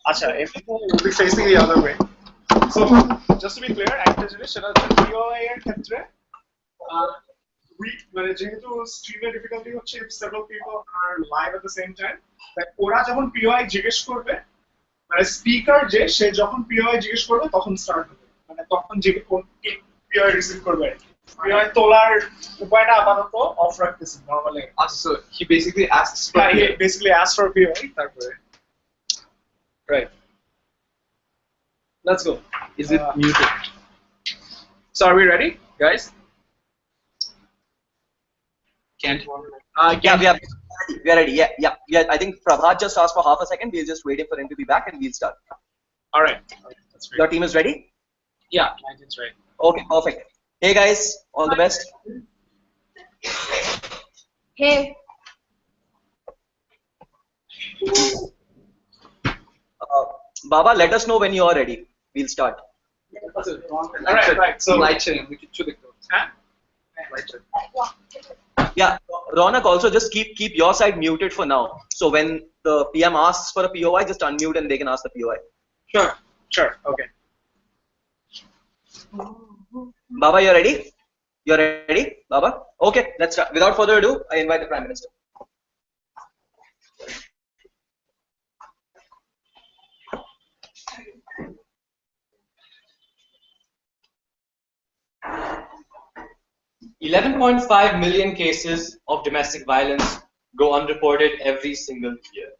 Acha, everything will be facing the other way. So, just to be clear, একটা জিনিস সেটা হচ্ছে POI এর ক্ষেত্রে মানে যেহেতু স্ট্রিমের ডিফিকাল্টি হচ্ছে if several people are live at the same time, ওরা যখন POI জিজ্ঞেস করবে মানে স্পিকার যে সে যখন POI জিজ্ঞেস করবে তখন স্টার্ট হবে মানে তখন যে কোন POI রিসিভ করবে POI তোলার উপায়টা আপাতত অফ রাখতেছি নরমালি আচ্ছা so he basically asks for POI তারপরে right let's go is it muted so are we ready guys can't yeah we are ready yeah I think Prabhat just asked for half a second. We're just waiting for him to be back and we'll start. All right. That's great. Your team is ready? Yeah, my team's ready. Okay, perfect. Hey guys, all the best. Hey. Baba, let us know when you are ready. We'll start. All right. So light chain we can show the huh? light chain Yeah, Ronak, also just keep your side muted for now. So when the PM asks for a POI, just unmute and they can ask the POI. Sure. Okay. Baba, you're ready? You're ready, Baba? Okay, let's start. Without further ado, I invite the Prime Minister. $11.5 million cases of domestic violence go unreported every single year.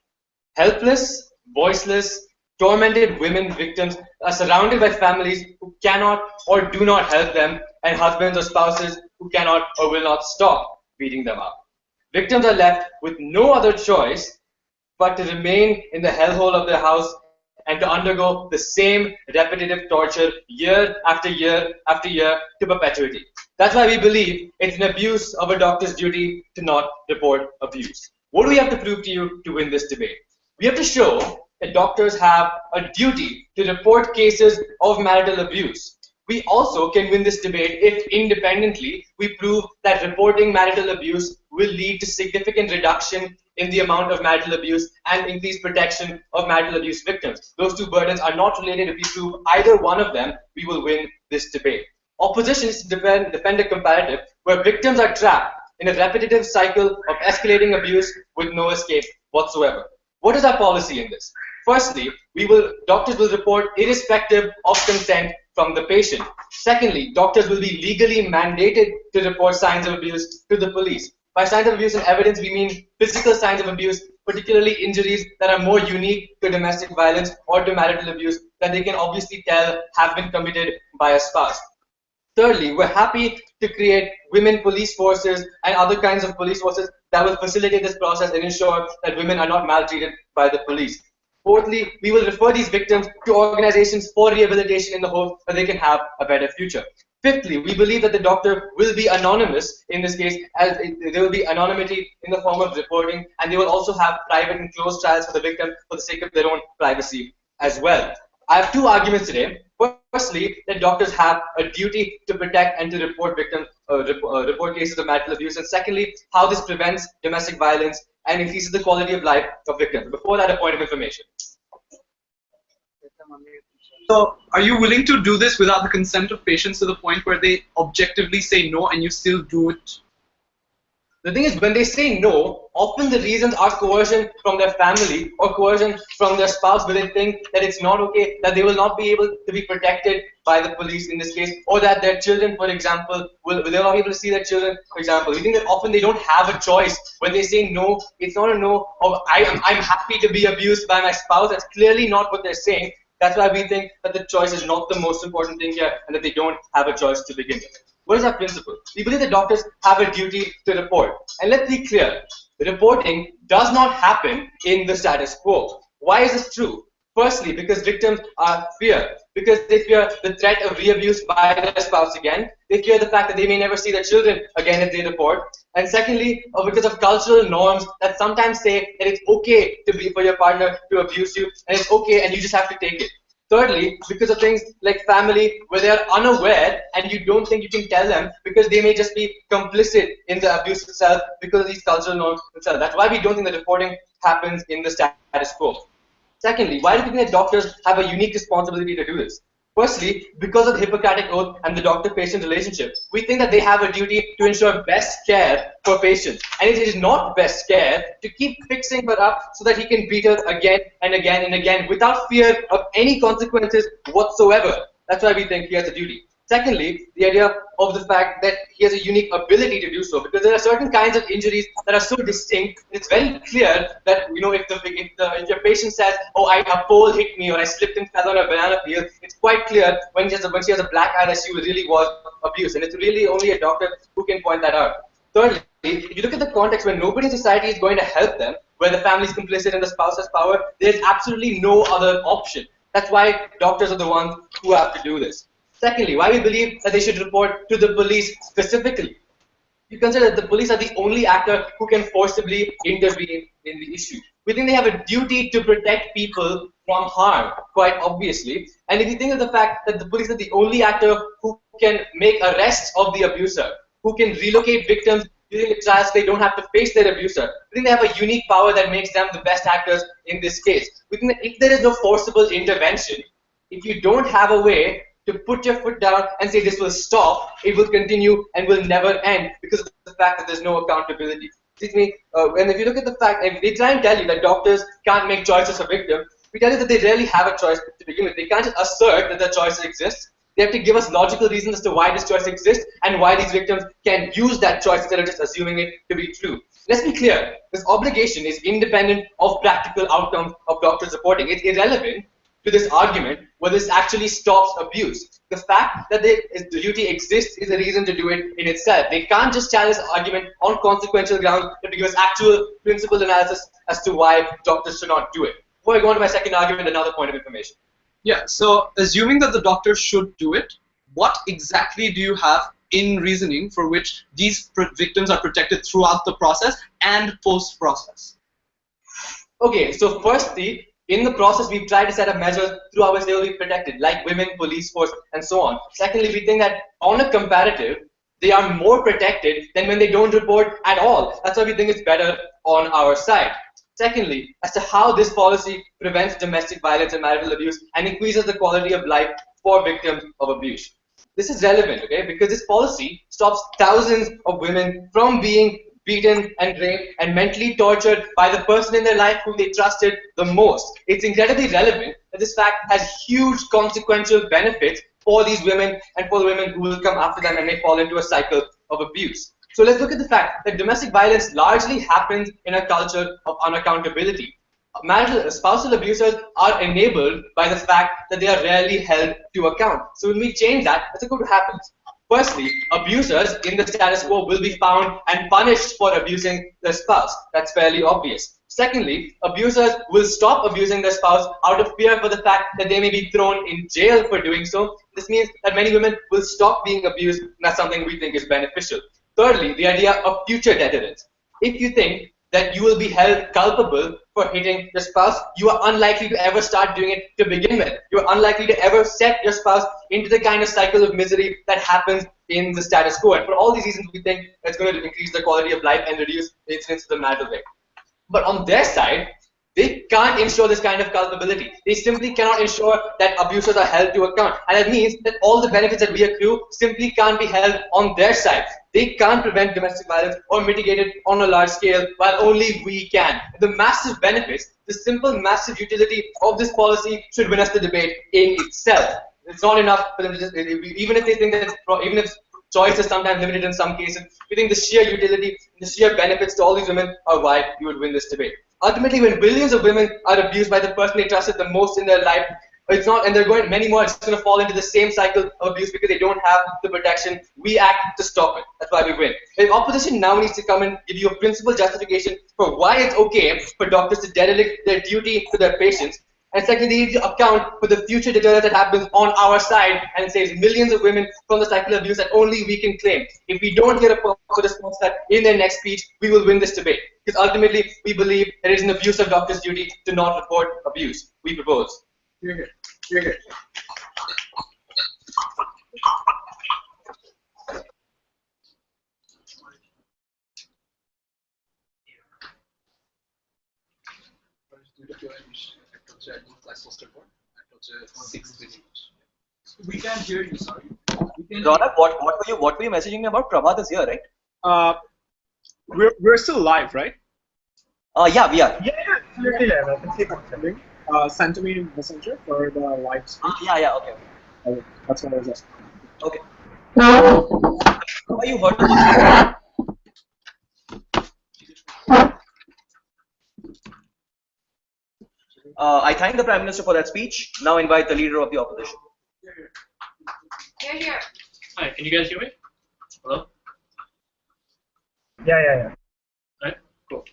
Helpless, voiceless, tormented women victims are surrounded by families who cannot or do not help them and husbands or spouses who cannot or will not stop beating them up. Victims are left with no other choice but to remain in the hellhole of their house and to undergo the same repetitive torture year after year after year to perpetuity. That's why we believe it's an abuse of a doctor's duty to not report abuse. What do we have to prove to you to win this debate? We have to show that doctors have a duty to report cases of marital abuse. We also can win this debate if independently we prove that reporting marital abuse will lead to significant reduction in the amount of marital abuse and increased protection of marital abuse victims. Those two burdens are not related. If we prove either one of them, we will win this debate. Opposition is to defend a comparative where victims are trapped in a repetitive cycle of escalating abuse with no escape whatsoever. What is our policy in this? Firstly, doctors will report irrespective of consent from the patient. Secondly, doctors will be legally mandated to report signs of abuse to the police. By signs of abuse and evidence, we mean physical signs of abuse, particularly injuries that are more unique to domestic violence or to marital abuse that they can obviously tell have been committed by a spouse. Thirdly, we're happy to create women police forces and other kinds of police forces that will facilitate this process and ensure that women are not maltreated by the police. Fourthly, we will refer these victims to organizations for rehabilitation in the hope that they can have a better future. Fifthly, we believe that the doctor will be anonymous in this case, as there will be anonymity in the form of reporting, and they will also have private and closed trials for the victim for the sake of their own privacy as well. I have two arguments today. Firstly, that doctors have a duty to protect and to report victims, report cases of marital abuse, and secondly, how this prevents domestic violence and increases the quality of life of victims. Before that, a point of information. So, are you willing to do this without the consent of patients to the point where they objectively say no and you still do it? The thing is, when they say no, often the reasons are coercion from their family or coercion from their spouse, where they think that it's not okay, that they will not be able to be protected by the police in this case, or that their children, for example, they will not be able to see their children, for example. We think that often they don't have a choice. When they say no, it's not a no of I'm happy to be abused by my spouse. That's clearly not what they're saying. That's why we think that the choice is not the most important thing here and that they don't have a choice to begin with. What is our principle? We believe that doctors have a duty to report. And let's be clear, reporting does not happen in the status quo. Why is this true? Firstly, because victims are fear. Because they fear the threat of re-abuse by their spouse again. They fear the fact that they may never see their children again if they report. And secondly, because of cultural norms that sometimes say that it's okay for your partner to abuse you, and it's okay and you just have to take it. Thirdly, because of things like family where they are unaware and you don't think you can tell them because they may just be complicit in the abuse itself because of these cultural norms itself. That's why we don't think the reporting happens in the status quo. Secondly, why do we think that doctors have a unique responsibility to do this? Firstly, because of the Hippocratic Oath and the doctor-patient relationship, we think that they have a duty to ensure best care for patients. And it is not best care to keep fixing her up so that he can beat her again and again and again without fear of any consequences whatsoever. That's why we think he has a duty. Secondly, the idea of the fact that he has a unique ability to do so, because there are certain kinds of injuries that are so distinct. It's very clear that if your patient says, "Oh, a pole hit me," or "I slipped and fell on a banana peel," it's quite clear when she has a black eye that she really was abused, and it's really only a doctor who can point that out. Thirdly, if you look at the context where nobody in society is going to help them, where the family is complicit and the spouse has power, there's absolutely no other option. That's why doctors are the ones who have to do this. Secondly, why we believe that they should report to the police specifically. You consider that the police are the only actor who can forcibly intervene in the issue. We think they have a duty to protect people from harm, quite obviously. And if you think of the fact that the police are the only actor who can make arrests of the abuser, who can relocate victims during the trials so they don't have to face their abuser, we think they have a unique power that makes them the best actors in this case. We think that if there is no forcible intervention, if you don't have a way to put your foot down and say this will stop, it will continue and will never end because of the fact that there's no accountability. And if you look at the fact, if they try and tell you that doctors can't make choices for victims, we tell you that they rarely have a choice to begin with. They can't just assert that the choice exists. They have to give us logical reasons as to why this choice exists and why these victims can use that choice instead of just assuming it to be true. Let's be clear, this obligation is independent of practical outcomes of doctors reporting. It's irrelevant to this argument whether this actually stops abuse. The fact that the duty exists is a reason to do it in itself. They can't just challenge the argument on consequential grounds to give us actual principled analysis as to why doctors should not do it. Before I go on to my second argument, another point of information. Yeah, so assuming that the doctor should do it, what exactly do you have in reasoning for which these victims are protected throughout the process and post-process? Okay, so firstly, in the process, we've tried to set up measures through which they will be protected, like women, police force, and so on. Secondly, we think that on a comparative, they are more protected than when they don't report at all. That's why we think it's better on our side. Secondly, as to how this policy prevents domestic violence and marital abuse and increases the quality of life for victims of abuse. This is relevant, okay, because this policy stops thousands of women from being beaten and raped and mentally tortured by the person in their life whom they trusted the most. It's incredibly relevant that this fact has huge consequential benefits for these women and for the women who will come after them and may fall into a cycle of abuse. So let's look at the fact that domestic violence largely happens in a culture of unaccountability. Spousal abusers are enabled by the fact that they are rarely held to account. So when we change that, let's look what happens. Firstly, abusers in the status quo will be found and punished for abusing their spouse. That's fairly obvious. Secondly, abusers will stop abusing their spouse out of fear for the fact that they may be thrown in jail for doing so. This means that many women will stop being abused, and that's something we think is beneficial. Thirdly, the idea of future deterrence. If you think that you will be held culpable for hitting your spouse, you are unlikely to ever start doing it to begin with. You are unlikely to ever set your spouse into the kind of cycle of misery that happens in the status quo. And for all these reasons, we think it's going to increase the quality of life and reduce the incidence of the marital rape. But on their side, they can't ensure this kind of culpability. They simply cannot ensure that abusers are held to account. And that means that all the benefits that we accrue simply can't be held on their side. They can't prevent domestic violence or mitigate it on a large scale, while only we can. The massive benefits, the simple massive utility of this policy should win us the debate in itself. It's not enough for them to just, even if they think that, even if choice is sometimes limited in some cases, we think the sheer utility, the sheer benefits to all these women are why you would win this debate. Ultimately, when billions of women are abused by the person they trusted the most in their life, it's not, and they're going, many more, it's going to fall into the same cycle of abuse because they don't have the protection. We act to stop it. That's why we win. The opposition now needs to come and give you a principled justification for why it's okay for doctors to derelict their duty to their patients. And secondly, they need to account for the future deterrence that happens on our side and saves millions of women from the cycle of abuse that only we can claim. If we don't get a proper response that in their next speech, we will win this debate. Because ultimately, we believe there is an abuse of doctors' duty to not report abuse. We propose. Here, here. Okay. We can't hear you, sorry. Ronak, what were you messaging me about? Prabhat is here, right? We're still live, right? Yeah, we are. Yeah, absolutely live. I can see what's happening. Send to me in Messenger for the live stream. Yeah, okay. That's what I was asking. Okay. How are you heard about I thank the Prime Minister for that speech. Now invite the leader of the opposition. Here. Hi, can you guys hear me? Hello? Yeah. Right? Cool.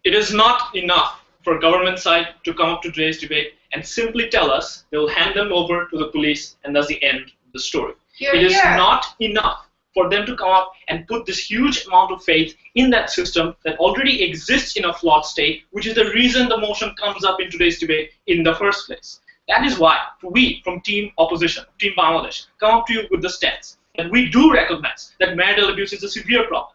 It is not enough for government side to come up to today's debate and simply tell us they will hand them over to the police and that's the end of the story. It is not enough for them to come up and put this huge amount of faith in that system that already exists in a flawed state, which is the reason the motion comes up in today's debate in the first place. That is why we from Team Opposition, Team Bangladesh, come up to you with the stance that we do recognize that marital abuse is a severe problem.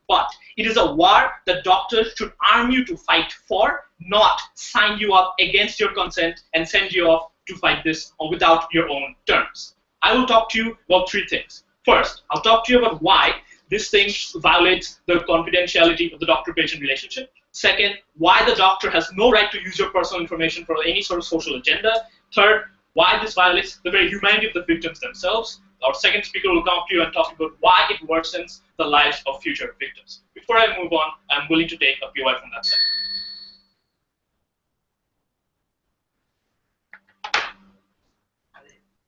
But it is a war that doctors should arm you to fight for, not sign you up against your consent and send you off to fight this without your own terms. I will talk to you about three things. First, I'll talk to you about why this thing violates the confidentiality of the doctor-patient relationship. Second, why the doctor has no right to use your personal information for any sort of social agenda. Third, why this violates the very humanity of the victims themselves. Our second speaker will come to you and talk about why it worsens the lives of future victims. Before I move on, I'm willing to take a POI from that side.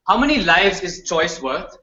How many lives is choice worth?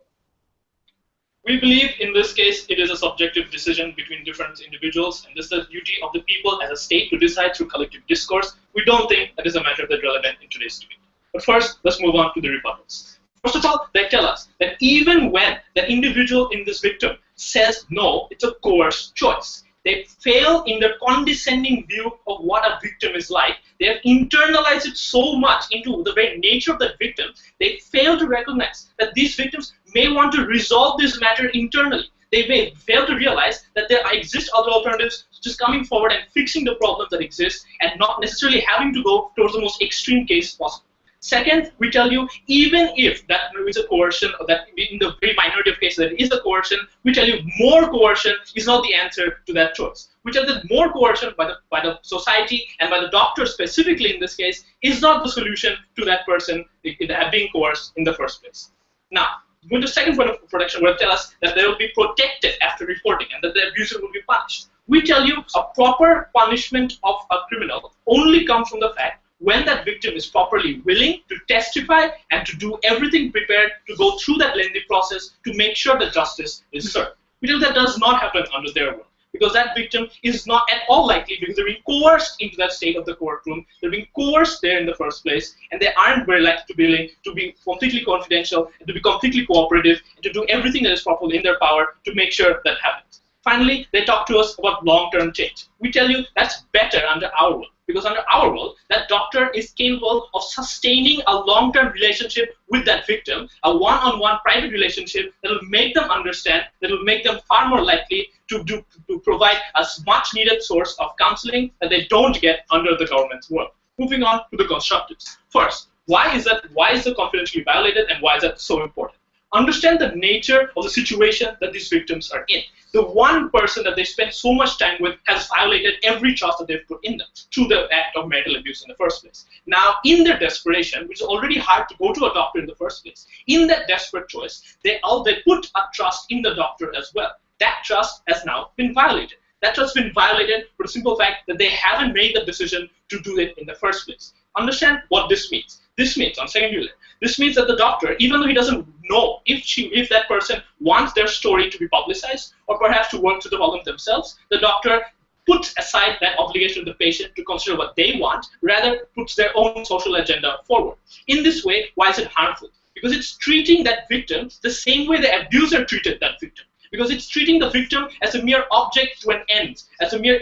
We believe in this case it is a subjective decision between different individuals, and this is the duty of the people as a state to decide through collective discourse. We don't think that is a matter that's relevant in today's debate. But first, let's move on to the rebuttals. First of all, they tell us that even when the individual in this victim says no, it's a coerced choice. They fail in their condescending view of what a victim is like. They have internalized it so much into the very nature of that victim, they fail to recognize that these victims may want to resolve this matter internally. They may fail to realize that there exist other alternatives, just coming forward and fixing the problems that exist and not necessarily having to go towards the most extreme case possible. Second, we tell you, even if that is a coercion, or that in the very minority of cases that is a coercion, we tell you more coercion is not the answer to that choice. We tell that more coercion by the society and by the doctor specifically in this case is not the solution to that person being coerced in the first place. Now, going to the second point of protection, where they tell us that they will be protected after reporting and that the abuser will be punished. We tell you a proper punishment of a criminal only comes from the fact when that victim is properly willing to testify and to do everything prepared to go through that lengthy process to make sure that justice is served. We tell that does not happen under their will, because that victim is not at all likely, because they're being coerced into that state of the courtroom, they're being coerced there in the first place, and they aren't very likely to be willing to be completely confidential and to be completely cooperative and to do everything that is properly in their power to make sure that happens. Finally, they talk to us about long-term change. We tell you that's better under our will, because under our will, that doctor is capable of sustaining a long-term relationship with that victim, a one-on-one private relationship that will make them understand, that will make them far more likely to provide a much needed source of counseling that they don't get under the government's work. Moving on to the constructives. First, why is the confidentiality violated, and why is that so important? Understand the nature of the situation that these victims are in. The one person that they spend so much time with has violated every trust that they've put in them through the act of marital abuse in the first place. Now, in their desperation, which is already hard to go to a doctor in the first place, in that desperate choice, they put a trust in the doctor as well. That trust has now been violated. That trust has been violated for the simple fact that they haven't made the decision to do it in the first place. Understand what this means. This means, on second unit, this means that the doctor, even though he doesn't know if that person wants their story to be publicized or perhaps to work through the problem themselves, the doctor puts aside that obligation of the patient to consider what they want, rather puts their own social agenda forward. In this way, why is it harmful? Because it's treating that victim the same way the abuser treated that victim. Because it's treating the victim as a mere object to an end, as a mere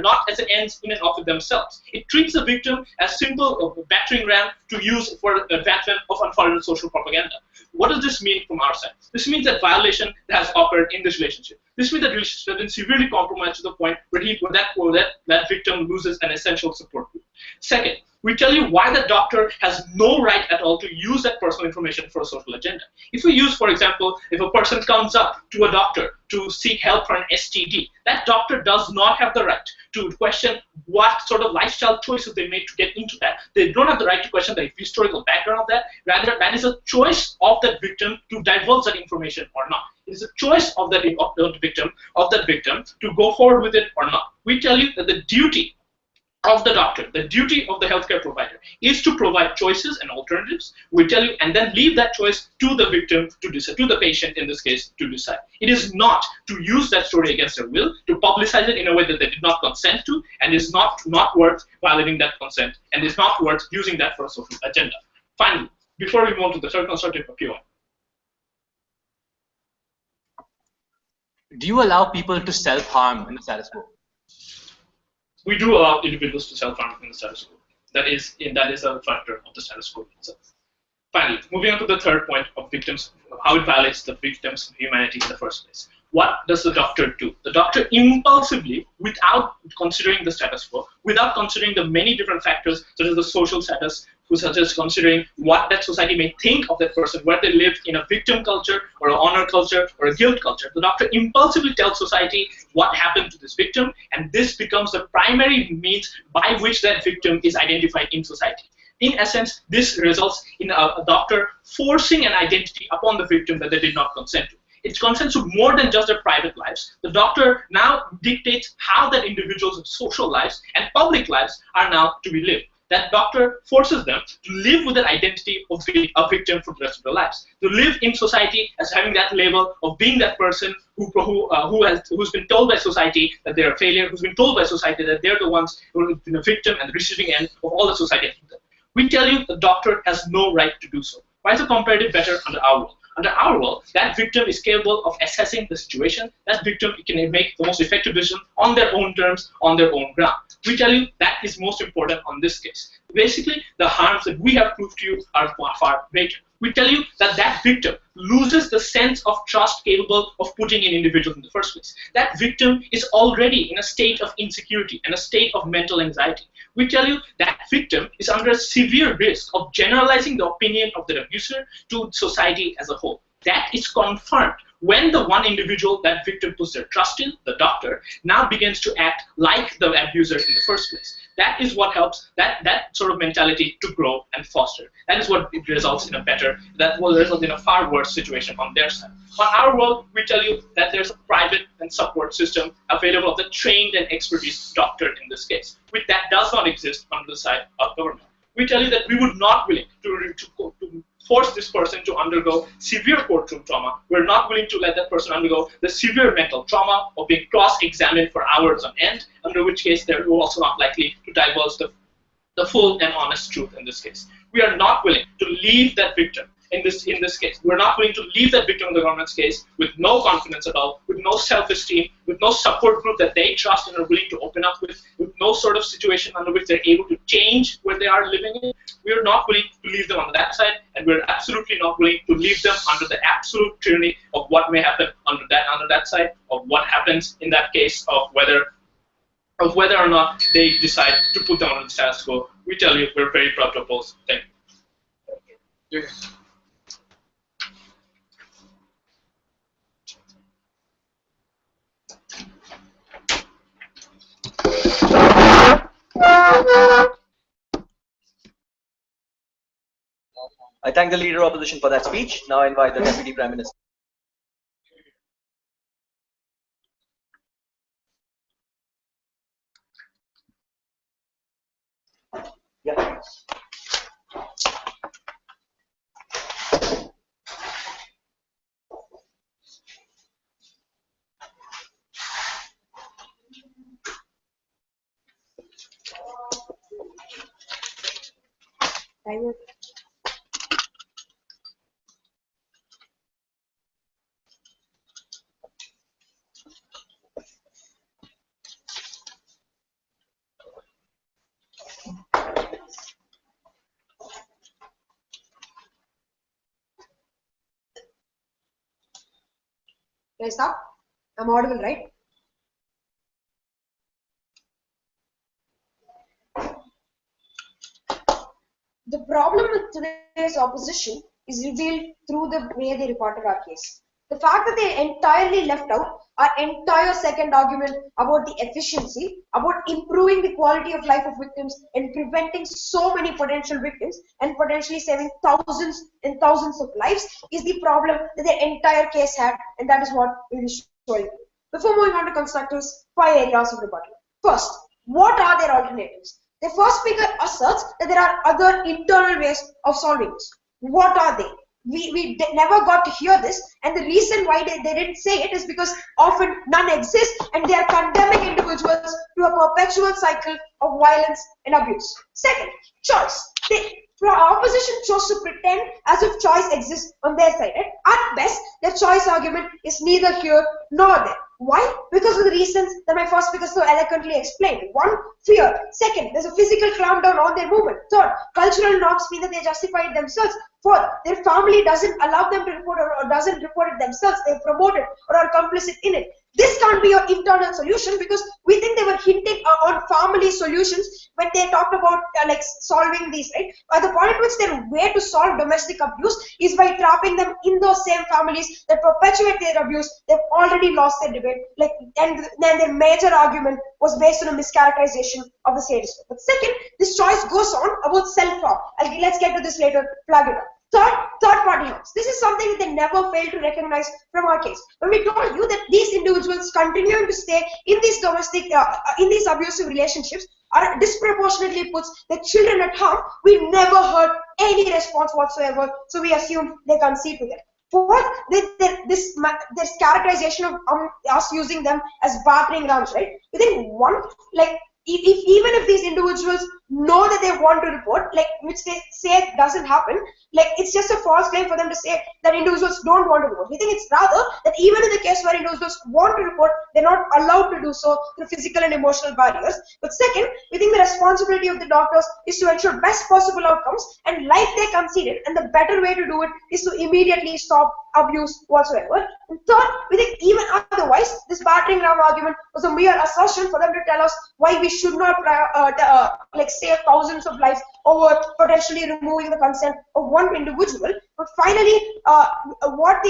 not as an end in and of themselves. It treats the victim as simple battering ram to use for advancement of unfounded social propaganda. What does this mean from our side? This means that violation has occurred in this relationship. This means that relationship has been severely compromised to the point where that victim loses an essential support group. Second, we tell you why the doctor has no right at all to use that personal information for a social agenda. If we use, for example, if a person comes up to a doctor to seek help for an STD, that doctor does not have the right to question what sort of lifestyle choices they made to get into that. They don't have the right to question the historical background of that. Rather, that is a choice of that victim to divulge that information or not. It is a choice of the victim to go forward with it or not. We tell you that the duty of the doctor, the duty of the healthcare provider, is to provide choices and alternatives. We tell you, and then leave that choice to the victim to decide, to the patient in this case to decide. It is not to use that story against their will, to publicize it in a way that they did not consent to, and is not worth violating that consent, and is not worth using that for a social agenda. Finally, before we move on to the third constructive appeal, Do you allow people to self-harm in the status quo? we do allow individuals to self-harm in the status quo. That is a factor of the status quo itself. Finally, moving on to the third point of victims, how it violates the victim's humanity in the first place. What does the doctor do? The doctor impulsively, without considering the status quo, without considering the many different factors such as the social status, such as considering what that society may think of that person, where they live in a victim culture or an honor culture or a guilt culture. The doctor impulsively tells society what happened to this victim, and this becomes the primary means by which that victim is identified in society. In essence, this results in a doctor forcing an identity upon the victim that they did not consent to. It consents to more than just their private lives. The doctor now dictates how that individual's social lives and public lives are now to be lived. That doctor forces them to live with that identity of being a victim for the rest of their lives, to live in society as having that label of being that person who's been told by society that they're a failure, who's been told by society that they're the ones who have been a victim and the receiving end of all that society has done. We tell you the doctor has no right to do so. Why is the comparative better under our world? Under our world, that victim is capable of assessing the situation. That victim can make the most effective decision on their own terms, on their own ground. We tell you that is most important on this case. Basically, the harms that we have proved to you are far greater. We tell you that that victim loses the sense of trust capable of putting in individuals in the first place. That victim is already in a state of insecurity and a state of mental anxiety. We tell you that victim is under a severe risk of generalizing the opinion of the abuser to society as a whole. That is confirmed when the one individual that victim puts their trust in, the doctor, now begins to act like the abuser in the first place. That is what helps that sort of mentality to grow and foster. That is what it results in that will result in a far worse situation on their side. On our world, we tell you that there's a private and support system available of the trained and expertise doctor in this case, which that does not exist on the side of government. We tell you that we would not willing to force this person to undergo severe courtroom trauma. We're not willing to let that person undergo the severe mental trauma of being cross-examined for hours on end, under which case they're also not likely to divulge the full and honest truth in this case. We are not willing to leave that victim in this case. We're not willing to leave that victim in the government's case with no confidence at all, with no self-esteem, with no support group that they trust and are willing to open up with no sort of situation under which they're able to change where they are living in. We're not willing to leave them on that side, and we're absolutely not willing to leave them under the absolute tyranny of what may happen under that side, of what happens in that case of whether or not they decide to put them on the status quo. We tell you we're very proud to oppose. Thank you. I thank the Leader of Opposition for that speech. Now I invite the Deputy Prime Minister. Yeah. Timer. Can I stop? I'm audible, right? The problem with today's opposition is revealed through the way they reported our case. The fact that they entirely left out our entire second argument about the efficiency, about improving the quality of life of victims and preventing so many potential victims and potentially saving thousands and thousands of lives is the problem that the entire case had, and that is what we will show you. Before moving on to constructors, 5 areas of rebuttal. First, what are their alternatives? The first speaker asserts that there are other internal ways of solving this. What are they? We never got to hear this, and the reason why they didn't say it is because often none exist, and they are condemning individuals to a perpetual cycle of violence and abuse. Second, choice. The opposition chose to pretend as if choice exists on their side. At best, their choice argument is neither here nor there. Why? Because of the reasons that my first speaker so eloquently explained. One, fear. Second, there's a physical clampdown on their movement. Third, cultural norms mean that they justify it themselves. Fourth, their family doesn't allow them to report or doesn't report it themselves. They promote it or are complicit in it. This can't be your internal solution, because we think they were hinting on family solutions when they talked about like solving these, right? The point at which their way to solve domestic abuse is by trapping them in those same families that perpetuate their abuse. They've already lost their debate, and then their major argument was based on a mischaracterization of the status quo. But second, this choice goes on about self-harm. Let's get to this later. Plug it up. Third party harms. This is something that they never failed to recognize from our case. When we told you that these individuals continuing to stay in these in these abusive relationships are disproportionately puts their children at harm, we never heard any response whatsoever. So we assumed they concede to them. Fourth, this characterization of us using them as battering rams, right? You think one, even if these individuals know that they want to report, which they say doesn't happen, it's just a false claim for them to say that individuals don't want to report. We think it's rather that even in the case where individuals want to report, they're not allowed to do so through physical and emotional barriers. But second, we think the responsibility of the doctors is to ensure best possible outcomes, and like they conceded, and the better way to do it is to immediately stop abuse whatsoever. And third, we think even otherwise, this battering ram argument was a mere assertion for them to tell us why we should not save thousands of lives over potentially removing the consent of one individual. But finally, what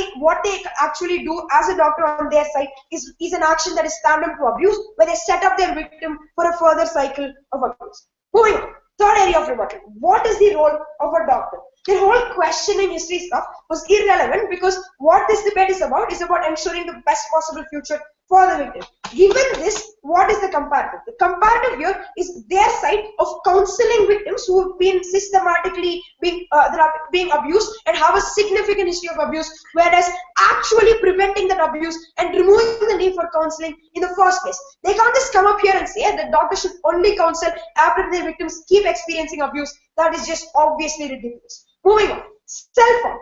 they actually do as a doctor on their side is an action that is tandem to abuse, where they set up their victim for a further cycle of abuse. Moving on. Third area of rebuttal. What is the role of a doctor? Their whole questioning history stuff was irrelevant, because what this debate is about ensuring the best possible future for the victim. Given this, what is the comparative? The comparative here is their side of counseling victims who have been systematically being abused and have a significant history of abuse, whereas actually preventing that abuse and removing the need for counseling in the first place. They can't just come up here and say that doctors should only counsel after their victims keep experiencing abuse. That is just obviously ridiculous. Moving on. Self-harm.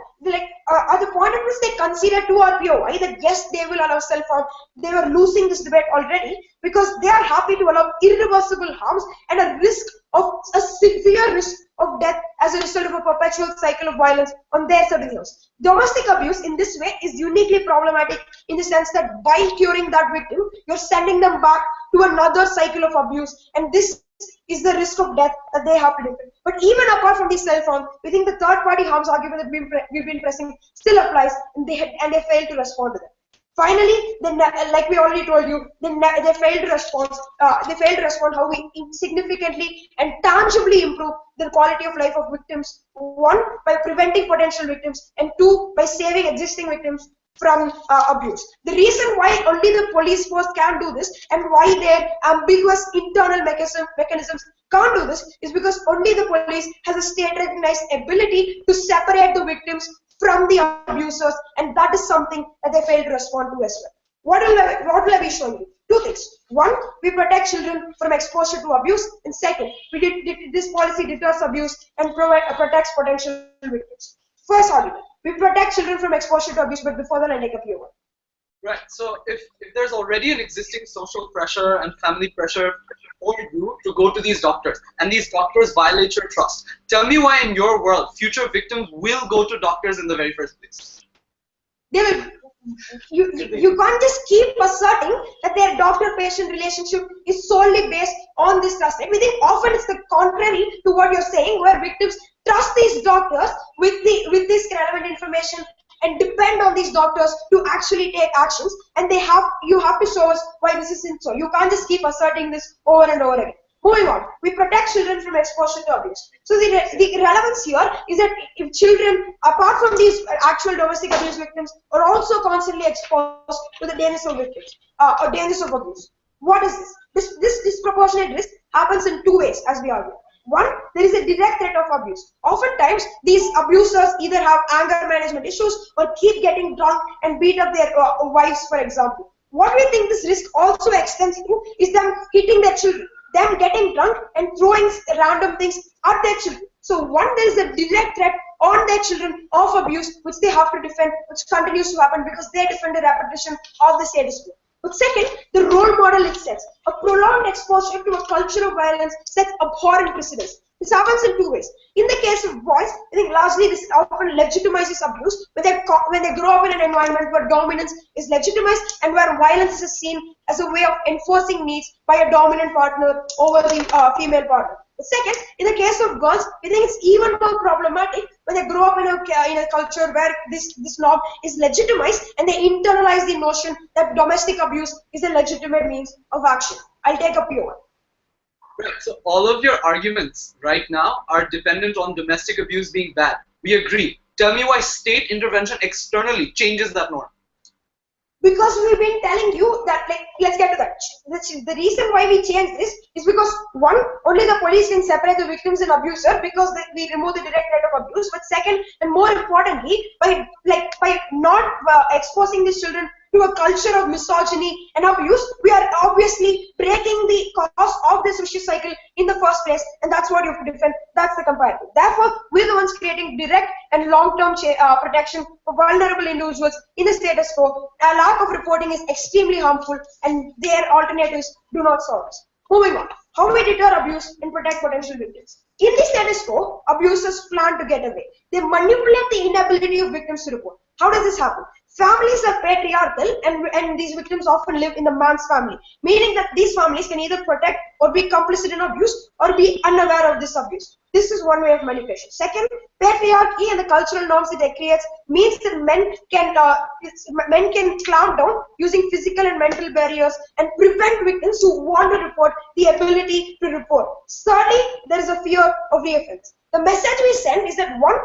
At the point at which they consider to our POI that yes, they will allow self-harm, they were losing this debate already, because they are happy to allow irreversible harms and a severe risk of death as a result of a perpetual cycle of violence on their side of the house. Domestic abuse in this way is uniquely problematic in the sense that while curing that victim, you're sending them back to another cycle of abuse, and this is the risk of death that they have to defend. But even apart from the self-harm, we think the third-party harms argument that we've been pressing still applies, and they failed to respond to that. Finally, like we already told you, they failed to respond. They failed to respond how we significantly and tangibly improve the quality of life of victims. One, by preventing potential victims, and two, by saving existing victims from abuse. The reason why only the police force can do this, and why their ambiguous internal mechanisms can't do this, is because only the police has a state-recognized ability to separate the victims from the abusers, and that is something that they fail to respond to as well. What will I be showing you? Two things. One, we protect children from exposure to abuse. And second, this policy deters abuse and protects potential victims. First argument, we protect children from exposure to abuse, but before that I'll take a few. Right. So if there's already an existing social pressure and family pressure for you to go to these doctors, and these doctors violate your trust, tell me why in your world future victims will go to doctors in the very first place. They will. You can't just keep asserting that their doctor-patient relationship is solely based on this trust. We think often it's the contrary to what you're saying, where victims trust these doctors with this relevant information and depend on these doctors to actually take actions, and you have to show us why this isn't so. You can't just keep asserting this over and over again. Moving on, we protect children from exposure to abuse. So the relevance here is that if children, apart from these actual domestic abuse victims, are also constantly exposed to the dangers of victims or dangers of abuse. What is this? This disproportionate risk happens in two ways, as we argue. One, there is a direct threat of abuse. Oftentimes, these abusers either have anger management issues or keep getting drunk and beat up their wives, for example. What we think this risk also extends to is them hitting their children, them getting drunk and throwing random things at their children. So one, there is a direct threat on their children of abuse, which they have to defend, which continues to happen because they defend the repetition of the status quo. But second, the role model it sets. A prolonged exposure to a culture of violence sets abhorrent precedents. This happens in two ways. In the case of boys, I think largely this often legitimizes abuse when they grow up in an environment where dominance is legitimized and where violence is seen as a way of enforcing needs by a dominant partner over the female partner. The second, in the case of girls, I think it's even more problematic when they grow up in a culture where this norm is legitimized and they internalize the notion that domestic abuse is a legitimate means of action. I'll take a few. Right. So all of your arguments right now are dependent on domestic abuse being bad. We agree. Tell me why state intervention externally changes that norm. Because we've been telling you that, let's get to that. The reason why we change this is because, one, only the police can separate the victims and abuser because we remove the direct threat of abuse. But second, and more importantly, by not exposing these children to a culture of misogyny and abuse, we are obviously breaking the cause of this vicious cycle in the first place, and that's what you have to defend. That's the comparative. Therefore, we're the ones creating direct and long-term protection for vulnerable individuals in the status quo. A lack of reporting is extremely harmful, and their alternatives do not solve us. Moving on. How we deter abuse and protect potential victims. In the status quo, abusers plan to get away. They manipulate the inability of victims to report. How does this happen? Families are patriarchal, and these victims often live in the man's family, meaning that these families can either protect or be complicit in abuse or be unaware of this abuse. This is one way of manipulation. Second, patriarchy and the cultural norms that it creates means that men can clamp down using physical and mental barriers and prevent victims who want to report the ability to report. Thirdly, there is a fear of reoffense. The message we send is that one,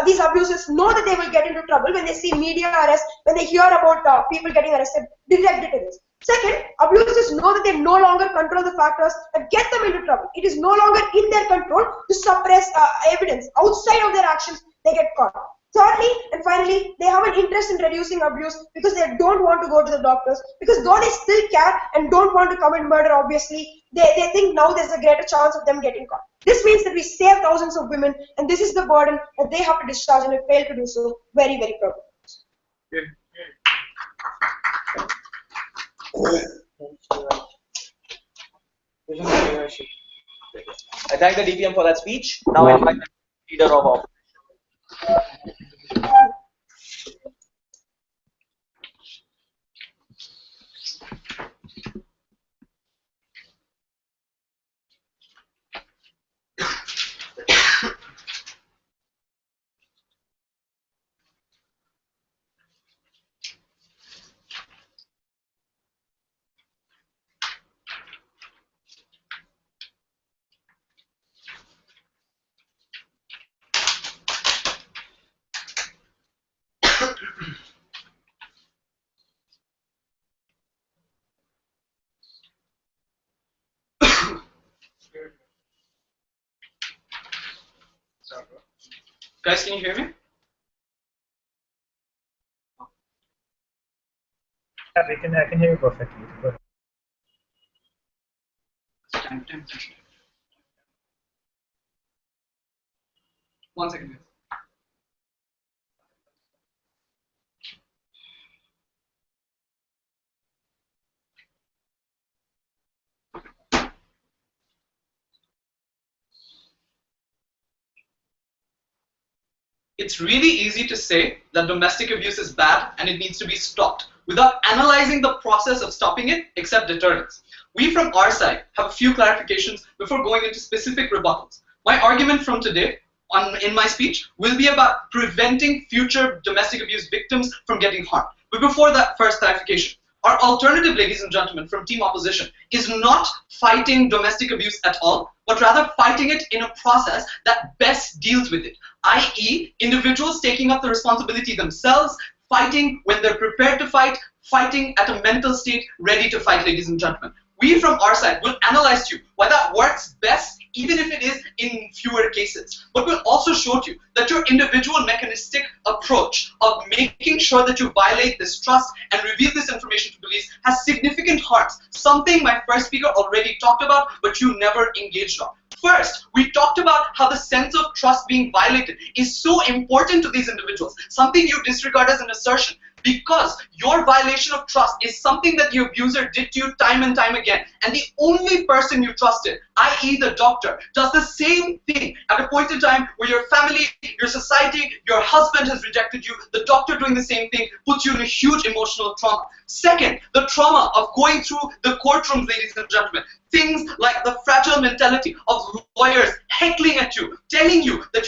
these abusers know that they will get into trouble when they see media arrests, when they hear about people getting arrested, direct deterrence. Second, abusers know that they no longer control the factors that get them into trouble. It is no longer in their control to suppress evidence. Outside of their actions, they get caught. Thirdly, and finally, they have an interest in reducing abuse because they don't want to go to the doctors, because though they still care and don't want to commit murder, obviously, they think now there's a greater chance of them getting caught. This means that we save thousands of women, and this is the burden that they have to discharge, and they fail to do so very, very proudly. I thank the DPM for that speech. Now I invite the leader of our Guys, can you hear me? Yeah, I can hear you perfectly. Time. 1 second. It's really easy to say that domestic abuse is bad and it needs to be stopped without analyzing the process of stopping it, except deterrence. We from our side have a few clarifications before going into specific rebuttals. My argument from today in my speech will be about preventing future domestic abuse victims from getting harmed. But before that first clarification, our alternative, ladies and gentlemen, from team opposition is not fighting domestic abuse at all, but rather fighting it in a process that best deals with it, i.e. individuals taking up the responsibility themselves, fighting when they're prepared to fight, fighting at a mental state ready to fight, ladies and gentlemen. We from our side will analyze to you why that works best, even if it is in fewer cases. But we'll also show to you that your individual mechanistic approach of making sure that you violate this trust and reveal this information to police has significant harms, something my first speaker already talked about, but you never engaged on. First, we talked about how the sense of trust being violated is so important to these individuals, something you disregard as an assertion, because your violation of trust is something that the abuser did to you time and time again, and the only person you trusted, i.e. the doctor, does the same thing at a point in time where your family, your society, your husband has rejected you. The doctor doing the same thing puts you in a huge emotional trauma. Second, the trauma of going through the courtrooms, ladies and gentlemen. Things like the fragile mentality of lawyers heckling at you, telling you that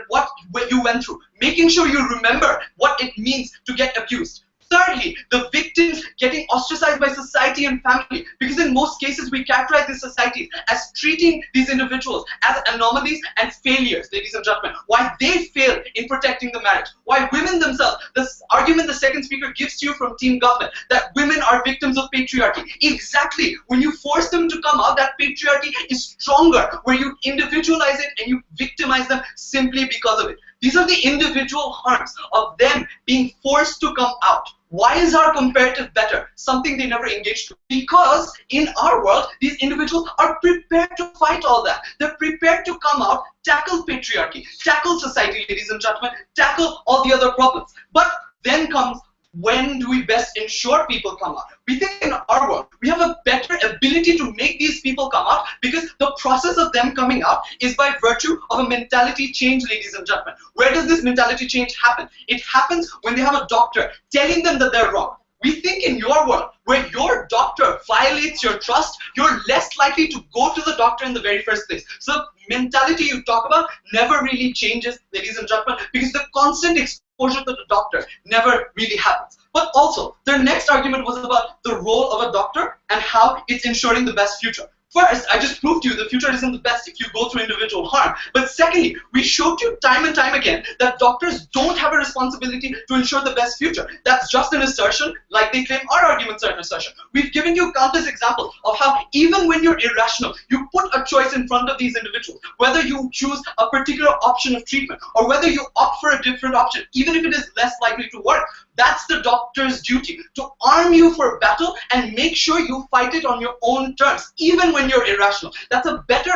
what you went through, making sure you remember what it means to get abused. Thirdly, the victims getting ostracized by society and family, because in most cases we characterize this society as treating these individuals as anomalies and failures, ladies and gentlemen. Why they fail in protecting the marriage. Why women themselves, this argument the second speaker gives to you from team government, that women are victims of patriarchy. Exactly, when you force them to come out, that patriarchy is stronger, where you individualize it and you victimize them simply because of it. These are the individual harms of them being forced to come out. Why is our comparative better? Something they never engaged with. Because in our world, these individuals are prepared to fight all that. They're prepared to come out, tackle patriarchy, tackle society, ladies and gentlemen, tackle all the other problems. But then comes, when do we best ensure people come out? We think in our world, we have a better ability to make these people come out, because the process of them coming out is by virtue of a mentality change, ladies and gentlemen. Where does this mentality change happen? It happens when they have a doctor telling them that they're wrong. We think in your world, where your doctor violates your trust, you're less likely to go to the doctor in the very first place. So the mentality you talk about never really changes, ladies and gentlemen, because the constant exposure to the doctor never really happens. But also, their next argument was about the role of a doctor and how it's ensuring the best future. First, I just proved to you the future isn't the best if you go through individual harm. But secondly, we showed you time and time again that doctors don't have a responsibility to ensure the best future. That's just an assertion, like they claim our arguments are an assertion. We've given you countless examples of how even when you're irrational, you put a choice in front of these individuals, whether you choose a particular option of treatment or whether you opt for a different option, even if it is less likely to work. That's the doctor's duty, to arm you for battle and make sure you fight it on your own terms, even when you're irrational. That's a better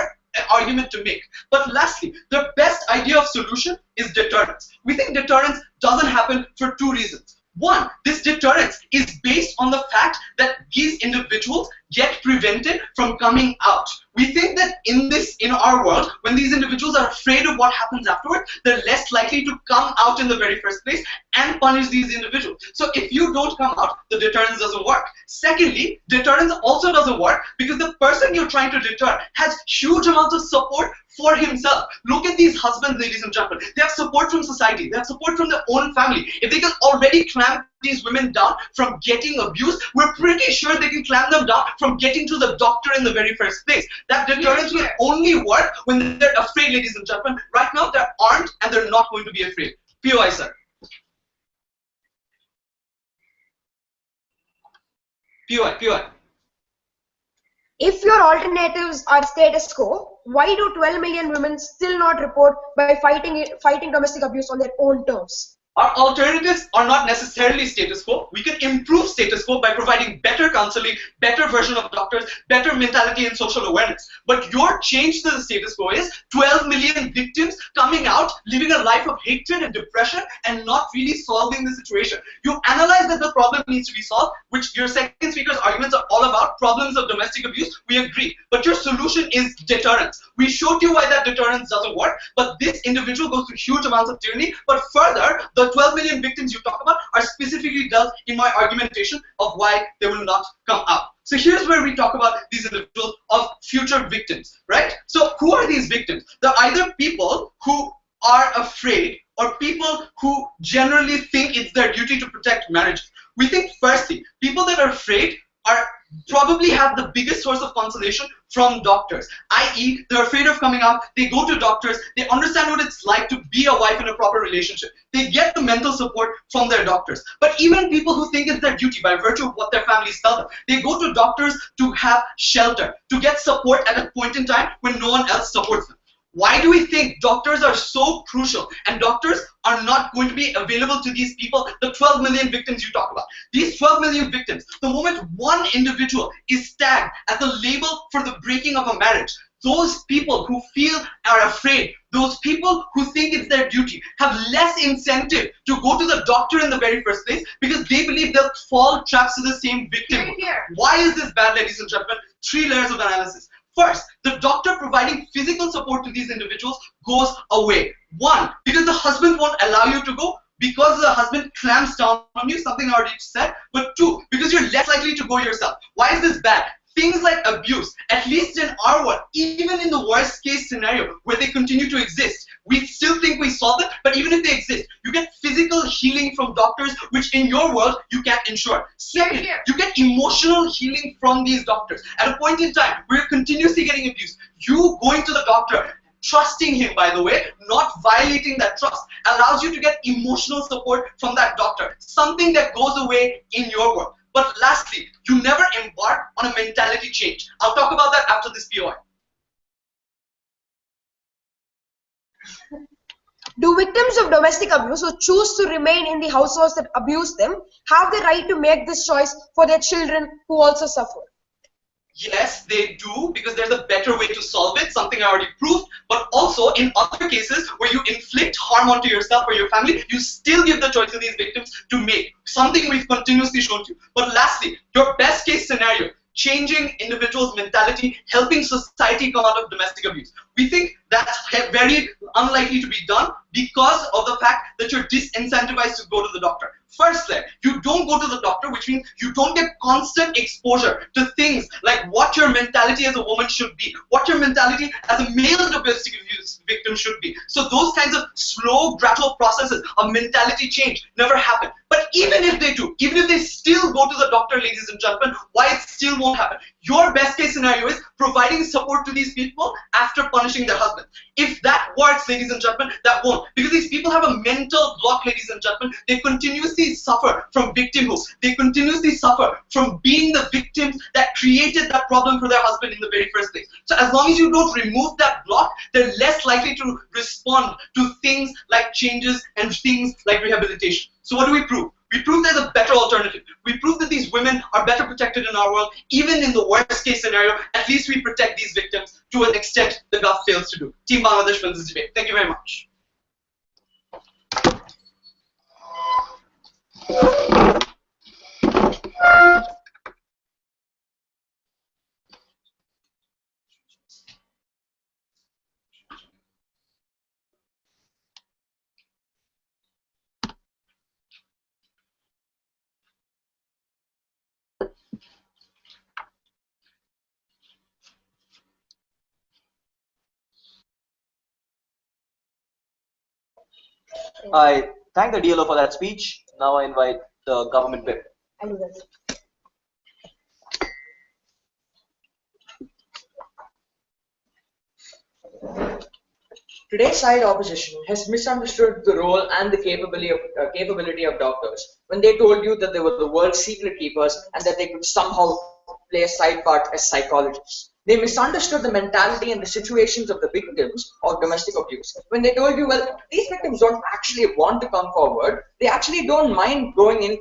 argument to make. But lastly, the best idea of solution is deterrence. We think deterrence doesn't happen for two reasons. One, this deterrence is based on the fact that these individuals get prevented from coming out. We think that in our world, when these individuals are afraid of what happens afterwards, they're less likely to come out in the very first place and punish these individuals. So if you don't come out, the deterrence doesn't work. Secondly, deterrence also doesn't work because the person you're trying to deter has huge amounts of support for himself. Look at these husbands, ladies and gentlemen. They have support from society. They have support from their own family. If they can already clamp these women down from getting abused, we're pretty sure they can clamp them down from getting to the doctor in the very first place. That deterrence will only work when they're afraid, ladies and gentlemen. Right now, they're armed and they're not going to be afraid. POI, sir. POI. If your alternatives are status quo, why do 12 million women still not report by fighting domestic abuse on their own terms? Our alternatives are not necessarily status quo. We can improve status quo by providing better counseling, better version of doctors, better mentality and social awareness. But your change to the status quo is 12 million victims coming out, living a life of hatred and depression and not really solving the situation. You analyze that the problem needs to be solved, which your second speaker's arguments are all about, problems of domestic abuse. We agree. But your solution is deterrence. We showed you why that deterrence doesn't work, but this individual goes through huge amounts of tyranny. But further, the 12 million victims you talk about are specifically dealt in my argumentation of why they will not come out. So here's where we talk about these individuals of future victims, right? So who are these victims? They're either people who are afraid or people who generally think it's their duty to protect marriage. We think firstly, people that are afraid are probably have the biggest source of consolation from doctors, i.e. they're afraid of coming out, they go to doctors, they understand what it's like to be a wife in a proper relationship, they get the mental support from their doctors. But even people who think it's their duty by virtue of what their families tell them, they go to doctors to have shelter, to get support at a point in time when no one else supports them. Why do we think doctors are so crucial and doctors are not going to be available to these people, the 12 million victims you talk about? These 12 million victims, the moment one individual is tagged as a label for the breaking of a marriage, those people who are afraid, those people who think it's their duty, have less incentive to go to the doctor in the very first place because they believe they'll fall traps to the same victim. Why is this bad, ladies and gentlemen? 3 layers of analysis. First, the doctor providing physical support to these individuals goes away. 1, because the husband won't allow you to go because the husband clamps down on you, something I already said. But 2, because you're less likely to go yourself. Why is this bad? Things like abuse, at least in our world, even in the worst case scenario where they continue to exist, we still think we solve it, but even if they exist, you get physical healing from doctors, which in your world, you can't ensure. Second, you get emotional healing from these doctors. At a point in time where you're continuously getting abused, you going to the doctor, trusting him, by the way, not violating that trust, allows you to get emotional support from that doctor, something that goes away in your world. But lastly, you never embark on a mentality change. I'll talk about that after this POI. Do victims of domestic abuse who choose to remain in the households that abuse them have the right to make this choice for their children who also suffer? Yes, they do, because there's a better way to solve it, something I already proved. But also, in other cases where you inflict harm onto yourself or your family, you still give the choice to these victims to make, something we've continuously shown to you. But lastly, your best case scenario, changing individuals' mentality, helping society come out of domestic abuse. We think that's very unlikely to be done because of the fact that you're disincentivized to go to the doctor. First leg, you don't go to the doctor, which means you don't get constant exposure to things like what your mentality as a woman should be, what your mentality as a male domestic abuse victim should be. So those kinds of slow, gradual processes of mentality change never happen. But even if they do, even if they still go to the doctor, ladies and gentlemen, why it still won't happen? Your best case scenario is providing support to these people after punishing their husband. If that works, ladies and gentlemen, that won't. Because these people have a mental block, ladies and gentlemen. They continuously suffer from victimhood. They continuously suffer from being the victims that created that problem for their husband in the very first place. So as long as you don't remove that block, they're less likely to respond to things like changes and things like rehabilitation. So what do we prove? We prove there's a better alternative. We prove that these women are better protected in our world. Even in the worst case scenario, at least we protect these victims to an extent the Gulf fails to do. Team Bangladesh wins this debate. Thank you very much. I thank the DLO for that speech. Now I invite the government whip. I'll do that. Today's side opposition has misunderstood the role and the capability of doctors when they told you that they were the world's secret keepers and that they could somehow play a side part as psychologists. They misunderstood the mentality and the situations of the victims of domestic abuse. When they told you, well, these victims don't actually want to come forward, they actually don't mind going in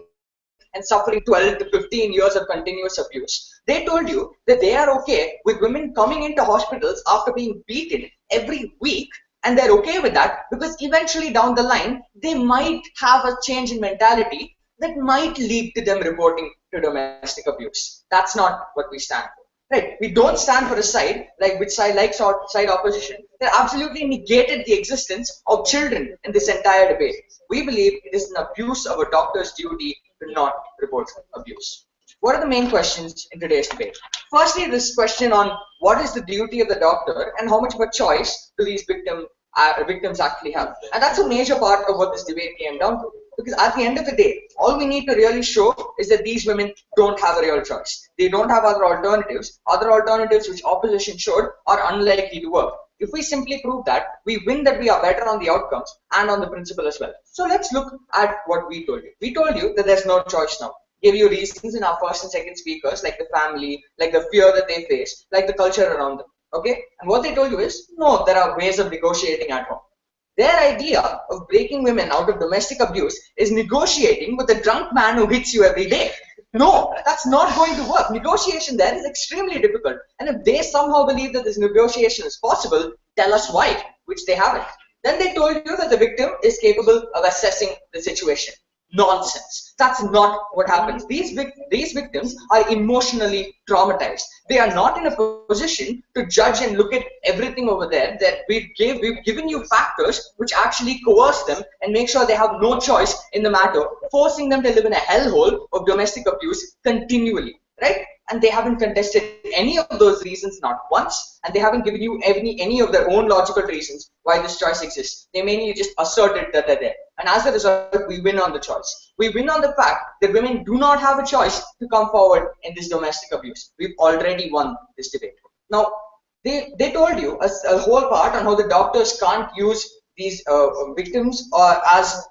and suffering 12 to 15 years of continuous abuse. They told you that they are okay with women coming into hospitals after being beaten every week, and they're okay with that because eventually down the line, they might have a change in mentality that might lead to them reporting to domestic abuse. That's not what we stand for. Right? We don't stand for a side side opposition that absolutely negated the existence of children in this entire debate. We believe it is an abuse of a doctor's duty to not report abuse. What are the main questions in today's debate? Firstly, this question on what is the duty of the doctor and how much of a choice do these victims actually have? And that's a major part of what this debate came down to. Because at the end of the day, all we need to really show is that these women don't have a real choice. They don't have other alternatives which opposition showed are unlikely to work. If we simply prove that, we win that we are better on the outcomes and on the principle as well. So let's look at what we told you. We told you that there's no choice now. Gave you reasons in our first and second speakers, like the family, like the fear that they face, like the culture around them. Okay? And what they told you is, no, there are ways of negotiating at home. Their idea of breaking women out of domestic abuse is negotiating with a drunk man who hits you every day. No, that's not going to work. Negotiation there is extremely difficult. And if they somehow believe that this negotiation is possible, tell us why, which they haven't. Then they told you that the victim is capable of assessing the situation. Nonsense. That's not what happens. These victims are emotionally traumatized. They are not in a position to judge and look at everything over there. That we've given you factors which actually coerce them and make sure they have no choice in the matter, forcing them to live in a hellhole of domestic abuse continually, right? And they haven't contested any of those reasons, not once, and they haven't given you any of their own logical reasons why this choice exists. They mainly just asserted that they're there. And as a result, we win on the choice. We win on the fact that women do not have a choice to come forward in this domestic abuse. We've already won this debate. Now, they told you a whole part on how the doctors can't use these victims as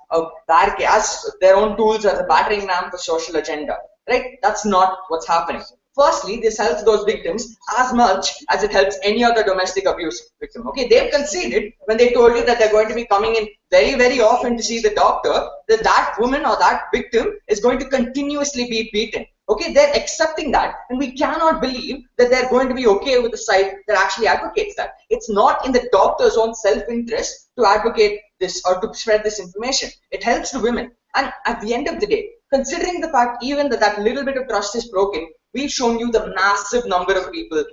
their own tools, as a battering ram for social agenda. Right? That's not what's happening. Firstly, this helps those victims as much as it helps any other domestic abuse victim. Okay, they've conceded when they told you that they're going to be coming in very, very often to see the doctor, that woman or that victim is going to continuously be beaten. Okay, they're accepting that, and we cannot believe that they're going to be okay with the side that actually advocates that. It's not in the doctor's own self-interest to advocate this or to spread this information. It helps the women. And at the end of the day, considering the fact even that little bit of trust is broken, we've shown you the massive number of people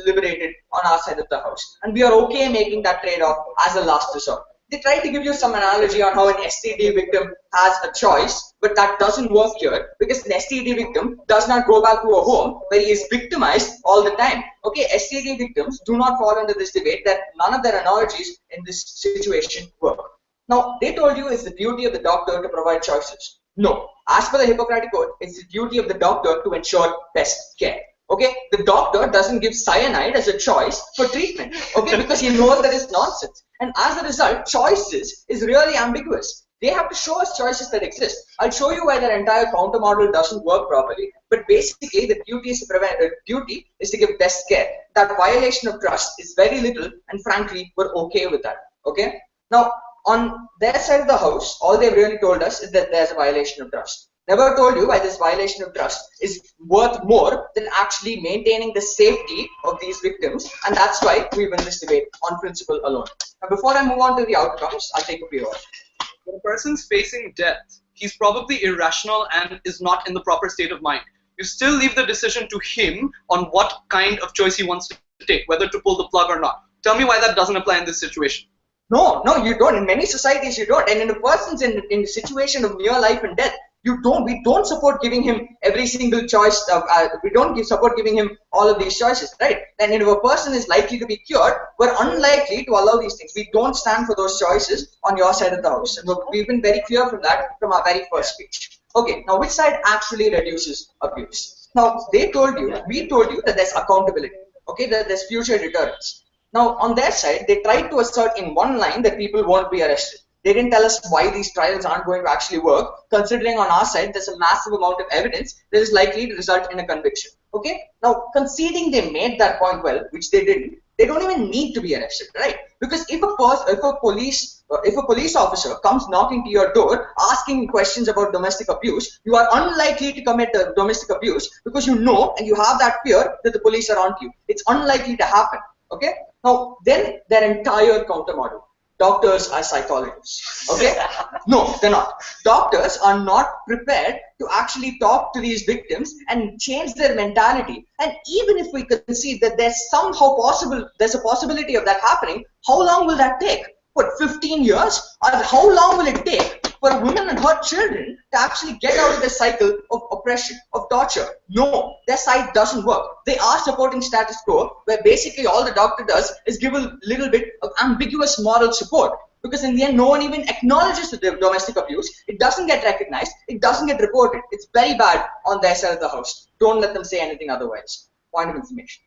liberated on our side of the house. And we are okay making that trade-off as a last resort. They try to give you some analogy on how an STD victim has a choice, but that doesn't work here because an STD victim does not go back to a home where he is victimized all the time. Okay, STD victims do not fall under this debate, that none of their analogies in this situation work. Now, they told you it's the duty of the doctor to provide choices. No. As per the Hippocratic Code, it's the duty of the doctor to ensure best care. Okay? The doctor doesn't give cyanide as a choice for treatment. Okay? Because he knows that it's nonsense. And as a result, choices is really ambiguous. They have to show us choices that exist. I'll show you why their entire counter model doesn't work properly. But basically, the duty is to give best care. That violation of trust is very little, and frankly, we're okay with that. Okay? Now, on their side of the house, all they've really told us is that there's a violation of trust. Never told you why this violation of trust is worth more than actually maintaining the safety of these victims, and that's why we win this debate on principle alone. Now, before I move on to the outcomes, I'll take a POI. When a person's facing death, he's probably irrational and is not in the proper state of mind. You still leave the decision to him on what kind of choice he wants to take, whether to pull the plug or not. Tell me why that doesn't apply in this situation. No, you don't. In many societies, you don't. And in a person's in a situation of near life and death, you don't. We don't support giving him every single choice. We don't support giving him all of these choices, right? And if a person is likely to be cured, we're unlikely to allow these things. We don't stand for those choices on your side of the house. And we've been very clear from that from our very first speech. Okay, now which side actually reduces abuse? Now, we told you that there's accountability. Okay, that there's future deterrence. Now, on their side, they tried to assert in one line that people won't be arrested. They didn't tell us why these trials aren't going to actually work, considering on our side, there's a massive amount of evidence that is likely to result in a conviction. Okay, now conceding they made that point well, which they didn't, they don't even need to be arrested, right? Because if a police officer comes knocking to your door asking questions about domestic abuse, you are unlikely to commit domestic abuse because you know and you have that fear that the police are on you. It's unlikely to happen. Okay, now then their entire counter model. Doctors are psychologists. Okay? No, they're not. Doctors are not prepared to actually talk to these victims and change their mentality. And even if we concede that there's a possibility of that happening, how long will that take? What, 15 years? Or how long will it take for a woman and her children to actually get out of the cycle of oppression, of torture? No, their side doesn't work. They are supporting status quo, where basically all the doctor does is give a little bit of ambiguous moral support. Because in the end, no one even acknowledges the domestic abuse. It doesn't get recognized. It doesn't get reported. It's very bad on their side of the house. Don't let them say anything otherwise. Point of information.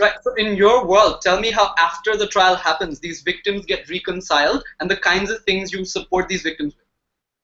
Right. So in your world, tell me how after the trial happens, these victims get reconciled and the kinds of things you support these victims with.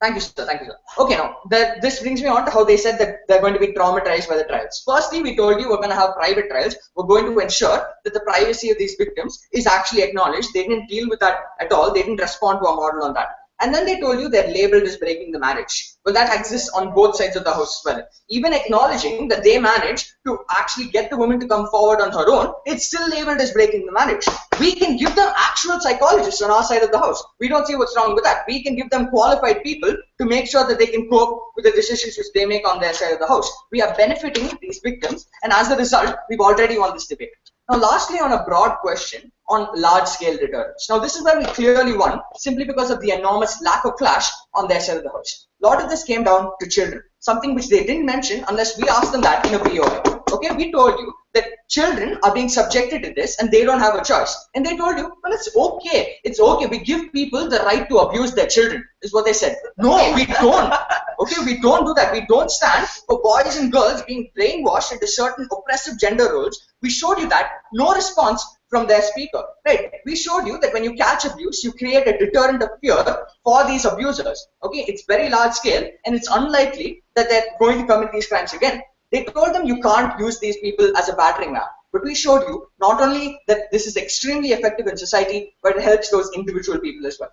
Thank you, sir. Thank you, sir. Okay, now this brings me on to how they said that they're going to be traumatized by the trials. Firstly, we told you we're going to have private trials. We're going to ensure that the privacy of these victims is actually acknowledged. They didn't deal with that at all. They didn't respond to our model on that. And then they told you they're labeled as breaking the marriage. Well, that exists on both sides of the house as well. Even acknowledging that they managed to actually get the woman to come forward on her own, it's still labeled as breaking the marriage. We can give them actual psychologists on our side of the house. We don't see what's wrong with that. We can give them qualified people to make sure that they can cope with the decisions which they make on their side of the house. We are benefiting these victims, and as a result, we've already won this debate. Now, lastly, on a broad question on large-scale deterrence. Now, this is where we clearly won, simply because of the enormous lack of clash on their side of the house. A lot of this came down to children, something which they didn't mention unless we asked them that in a POA. Okay, we told you that children are being subjected to this and they don't have a choice. And they told you, well, it's okay. We give people the right to abuse their children, is what they said. No, we don't. Okay, we don't do that. We don't stand for boys and girls being brainwashed into certain oppressive gender roles. We showed you that. No response from their speaker. Right? We showed you that when you catch abuse, you create a deterrent of fear for these abusers. Okay, it's very large scale and it's unlikely that they're going to commit these crimes again. They told them you can't use these people as a battering ram. But we showed you not only that this is extremely effective in society, but it helps those individual people as well.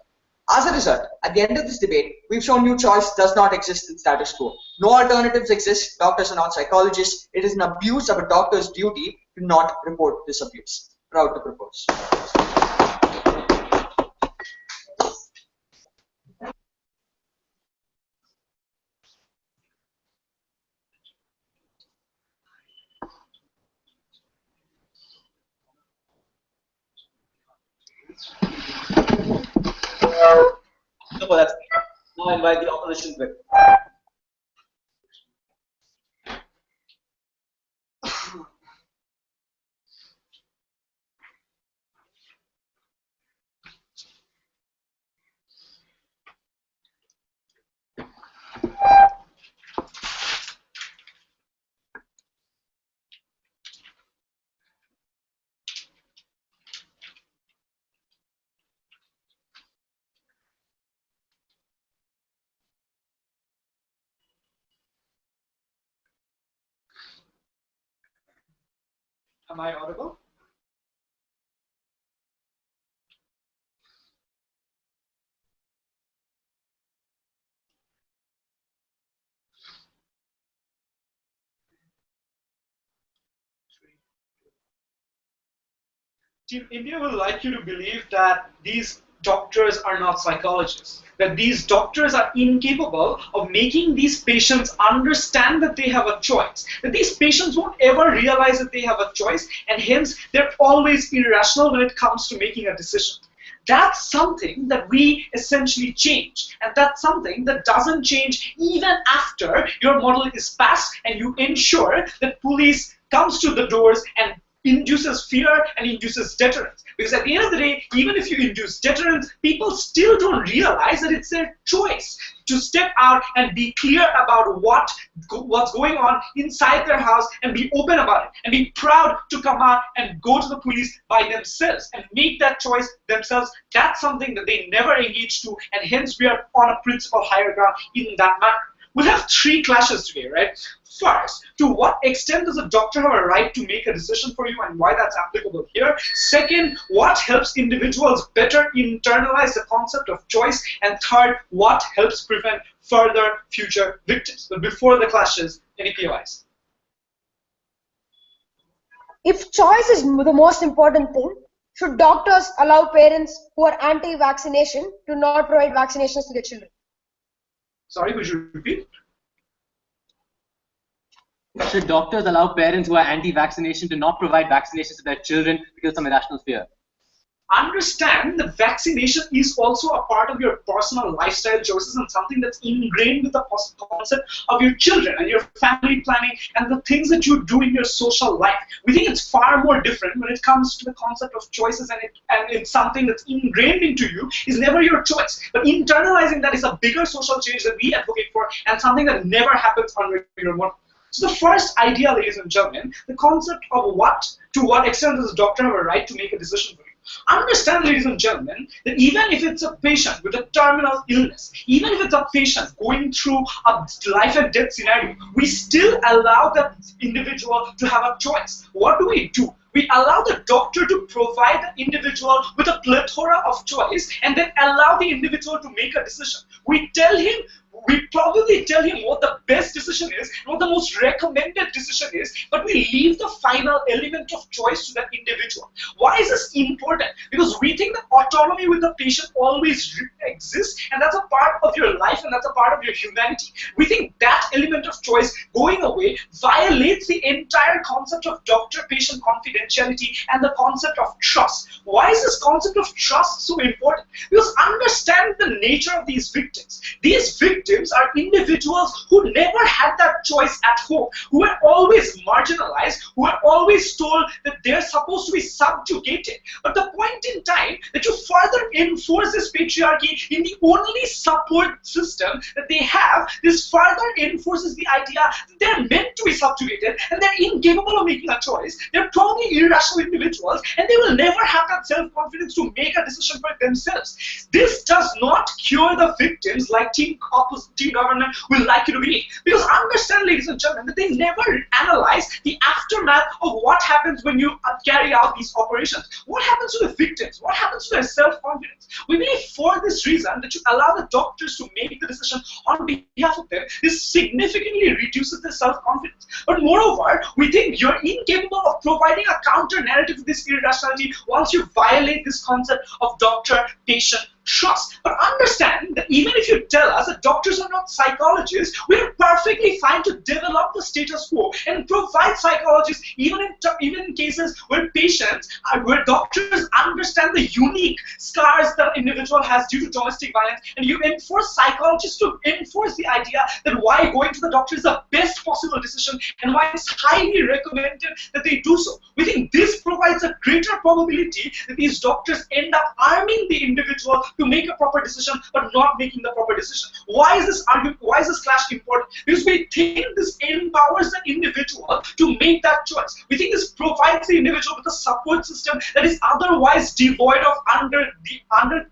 As a result, at the end of this debate, we've shown you choice does not exist in status quo. No alternatives exist. Doctors are not psychologists. It is an abuse of a doctor's duty to not report this abuse. Proud to propose. No, that's now I invite the opposition with. Am I audible? Team India will like you to believe that these doctors are not psychologists, that these doctors are incapable of making these patients understand that they have a choice, that these patients won't ever realize that they have a choice, and hence they're always irrational when it comes to making a decision. That's something that we essentially change, and that's something that doesn't change even after your model is passed and you ensure that police comes to the doors and induces fear and induces deterrence. Because at the end of the day, even if you induce deterrence, people still don't realize that it's their choice to step out and be clear about what's going on inside their house and be open about it and be proud to come out and go to the police by themselves and make that choice themselves. That's something that they never engage to, and hence we are on a principle higher ground in that matter. We'll have three clashes today, right? First, to what extent does a doctor have a right to make a decision for you and why that's applicable here? Second, what helps individuals better internalize the concept of choice? And third, what helps prevent further future victims? But before the clashes, any POIs? If choice is the most important thing, should doctors allow parents who are anti-vaccination to not provide vaccinations to their children? Sorry, would you repeat? Should doctors allow parents who are anti-vaccination to not provide vaccinations to their children because of some irrational fear? Understand that vaccination is also a part of your personal lifestyle choices and something that's ingrained with the concept of your children and your family planning and the things that you do in your social life. We think it's far more different when it comes to the concept of choices, and it's something that's ingrained into you is never your choice. But internalizing that is a bigger social change that we advocate for and something that never happens under your model. So the first idea, ladies and gentlemen, the concept of to what extent does a doctor have a right to make a decision for you? Understand, ladies and gentlemen, that even if it's a patient with a terminal illness, even if it's a patient going through a life and death scenario, we still allow that individual to have a choice. What do? We allow the doctor to provide the individual with a plethora of choice and then allow the individual to make a decision. We probably tell him what the best decision is, what the most recommended decision is, but we leave the final element of choice to that individual. Why is this important? Because we think that autonomy with the patient always exists, and that's a part of your life and that's a part of your humanity. We think that element of choice going away violates the entire concept of doctor-patient confidentiality and the concept of trust. Why is this concept of trust so important? Because understand the nature of these victims. These victims are individuals who never had that choice at home, who were always marginalized, who were always told that they're supposed to be subjugated. But the point in time that you further enforce this patriarchy in the only support system that they have, this further enforces the idea that they're meant to be subjugated and they're incapable of making a choice. They're totally irrational individuals and they will never have that self-confidence to make a decision for themselves. This does not cure the victims like team government will like you to believe. Because understand, ladies and gentlemen, that they never analyze the aftermath of what happens when you carry out these operations. What happens to the victims? What happens to their self-confidence? We believe for this reason that you allow the doctors to make the decision on behalf of them, this significantly reduces their self-confidence. But moreover, we think you're incapable of providing a counter-narrative to this irrationality once you violate this concept of doctor-patient trust. But understand that even if you tell us that doctors are not psychologists, we're perfectly fine to develop the status quo and provide psychologists even in cases where where doctors understand the unique scars that an individual has due to domestic violence, and you enforce psychologists to enforce the idea that why going to the doctor is the best possible decision and why it's highly recommended that they do so. We think this provides a greater probability that these doctors end up arming the individual to make a proper decision but not making the proper decision. Why is this argument, why is this clash important? Because we think this empowers the individual to make that choice. We think this provides the individual with a support system that is otherwise devoid of under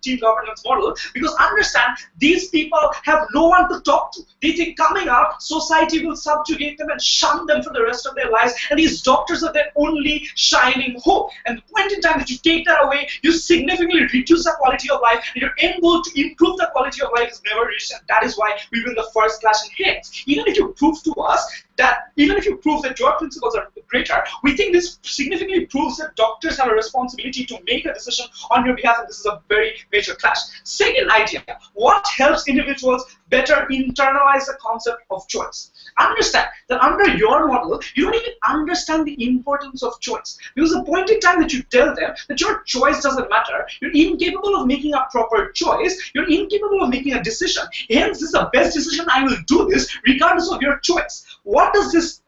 team governance model, because understand, these people have no one to talk to. They think coming out, society will subjugate them and shun them for the rest of their lives, and these doctors are their only shining hope. And the point in time that you take that away, you significantly reduce the quality of life, and your end goal to improve the quality of life is never reached, and that is why we win the first clash. And hence, even if you prove to us that, even if you prove that your principles are greater, we think this significantly proves that doctors have a responsibility to make a decision on your behalf, and this is a very major clash. Second idea, what helps individuals better internalize the concept of choice? Understand that under your model, you don't even understand the importance of choice. Because the point in time that you tell them that your choice doesn't matter, you're incapable of making a proper choice, you're incapable of making a decision. Hence, this is the best decision, I will do this regardless of your choice. What does this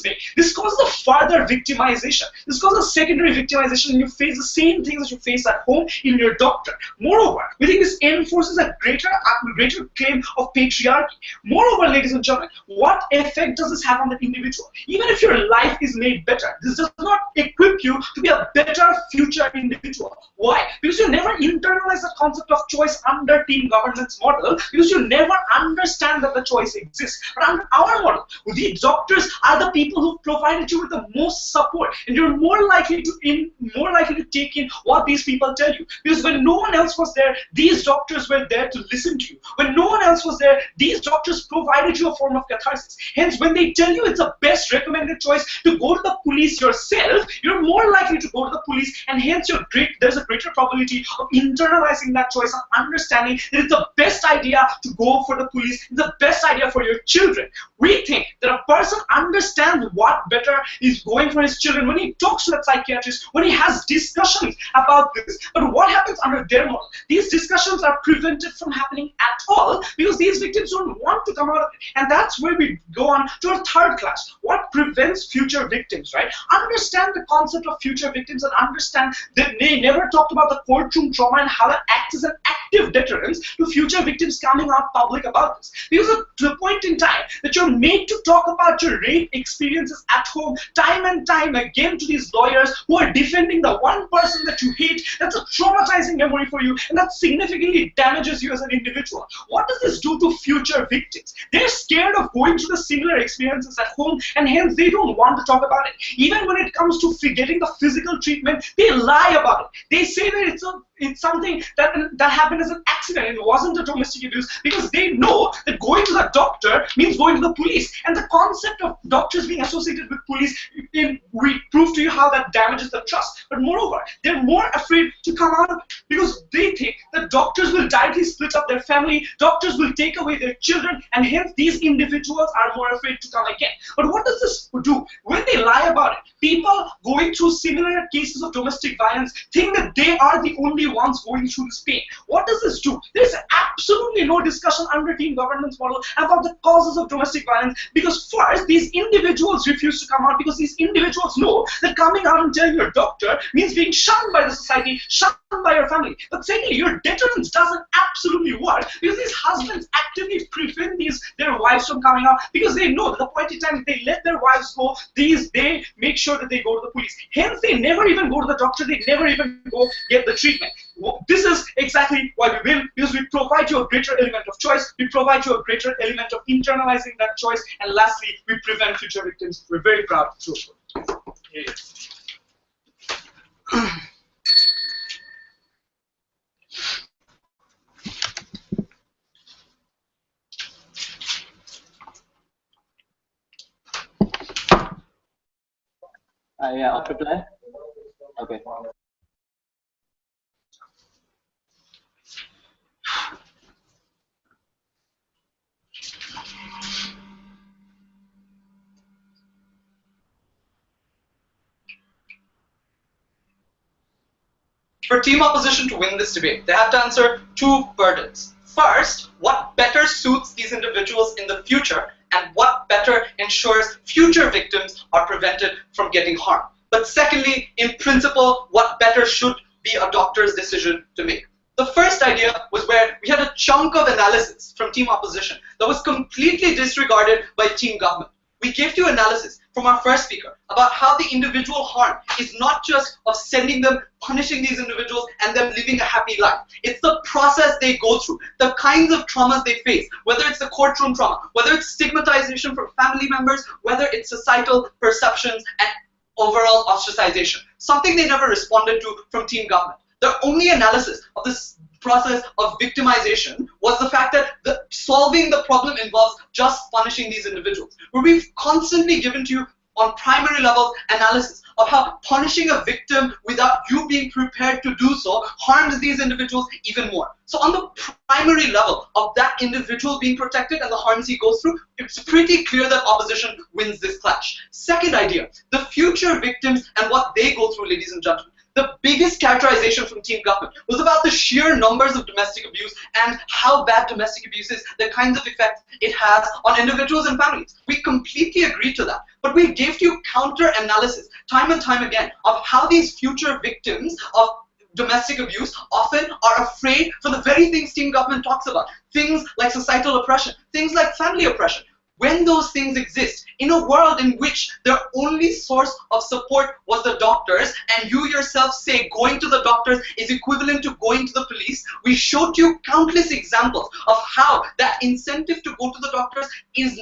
make? This causes a further victimization. This causes secondary victimization, and you face the same things that you face at home in your doctor. Moreover, we think this enforces a greater claim of patriarchy. Moreover, ladies and gentlemen, what effect does this have on the individual? Even if your life is made better, this does not equip you to be a better future individual. Why? Because you never internalize the concept of choice under team governance model, because you never understand that the choice exists. But under our model, model. The doctors are the people who provided you with the most support, and you're more likely to take in what these people tell you. Because when no one else was there, these doctors were there to listen to you. When no one else was there, these doctors provided you a form of catharsis. Hence, when they tell you it's the best recommended choice to go to the police yourself, you're more likely to go to the police, and hence there's a greater probability of internalizing that choice and understanding that it's the best idea to go for the police, it's the best idea for your children. We think that a person understands what better is going for his children when he talks to that psychiatrist, when he has discussions about this. But what happens under their model? These discussions are prevented from happening at all because these victims don't want to come out of it. And that's where we go on to our third class. What prevents future victims, right? Understand the concept of future victims and understand that they never talked about the courtroom trauma and how that acts as an active deterrence to future victims coming out public about this. Because to the point in time that you're made to talk about your rape experiences at home time and time again to these lawyers who are defending the one person that you hate, that's a traumatizing memory for you, and that significantly damages you as an individual. What does this do to future victims? They're scared of going through the similar experiences at home, and hence they don't want to talk about it. Even when it comes to getting the physical treatment, they lie about it. They say that it's something that happened as an accident. It wasn't a domestic abuse because they know that going to the doctor means going to the police. And the concept of doctors being associated with police, we prove to you how that damages the trust. But moreover, they're more afraid to come out of it because they think that doctors will directly split up their family, doctors will take away their children, and hence these individuals are more afraid to come again. But what does this do? When they lie about it, people going through similar cases of domestic violence think that they are the only ones going through this pain. What does this do? There's absolutely no discussion under team governance model about the causes of domestic violence because first, these individuals refuse to come out because these individuals know that coming out and telling your doctor means being shunned by the society, shunned by your family. But secondly, your deterrence doesn't absolutely work because these husbands actively prevent their wives from coming out because they know that the point in time if they let their wives go, they make sure that they go to the police. Hence, they never even go to the doctor, they never even go get the treatment. This is exactly why we win, because we provide you a greater element of choice, we provide you a greater element of internalizing that choice, and lastly, we prevent future victims. We're very proud to do it. Yeah, I'll reply. Okay. For team opposition to win this debate, they have to answer two burdens. First, what better suits these individuals in the future, and what better ensures future victims are prevented from getting harmed. But secondly, in principle, what better should be a doctor's decision to make. The first idea was where we had a chunk of analysis from team opposition that was completely disregarded by team government. We gave you analysis from our first speaker about how the individual harm is not just of sending them, punishing these individuals, and them living a happy life. It's the process they go through, the kinds of traumas they face, whether it's the courtroom trauma, whether it's stigmatization from family members, whether it's societal perceptions and overall ostracization. Something they never responded to from team government. The only analysis of this process of victimization was the fact that solving the problem involves just punishing these individuals. Where we've constantly given to you on primary level analysis of how punishing a victim without you being prepared to do so harms these individuals even more. So on the primary level of that individual being protected and the harms he goes through, it's pretty clear that opposition wins this clash. Second idea, the future victims and what they go through, ladies and gentlemen. The biggest characterization from team government was about the sheer numbers of domestic abuse and how bad domestic abuse is, the kinds of effects it has on individuals and families. We completely agree to that. But we gave you counter-analysis time and time again of how these future victims of domestic abuse often are afraid for the very things team government talks about. Things like societal oppression, things like family oppression. when those things exist, in a world in which their only source of support was the doctors, and you yourself say going to the doctors is equivalent to going to the police, we showed you countless examples of how that incentive to go to the doctors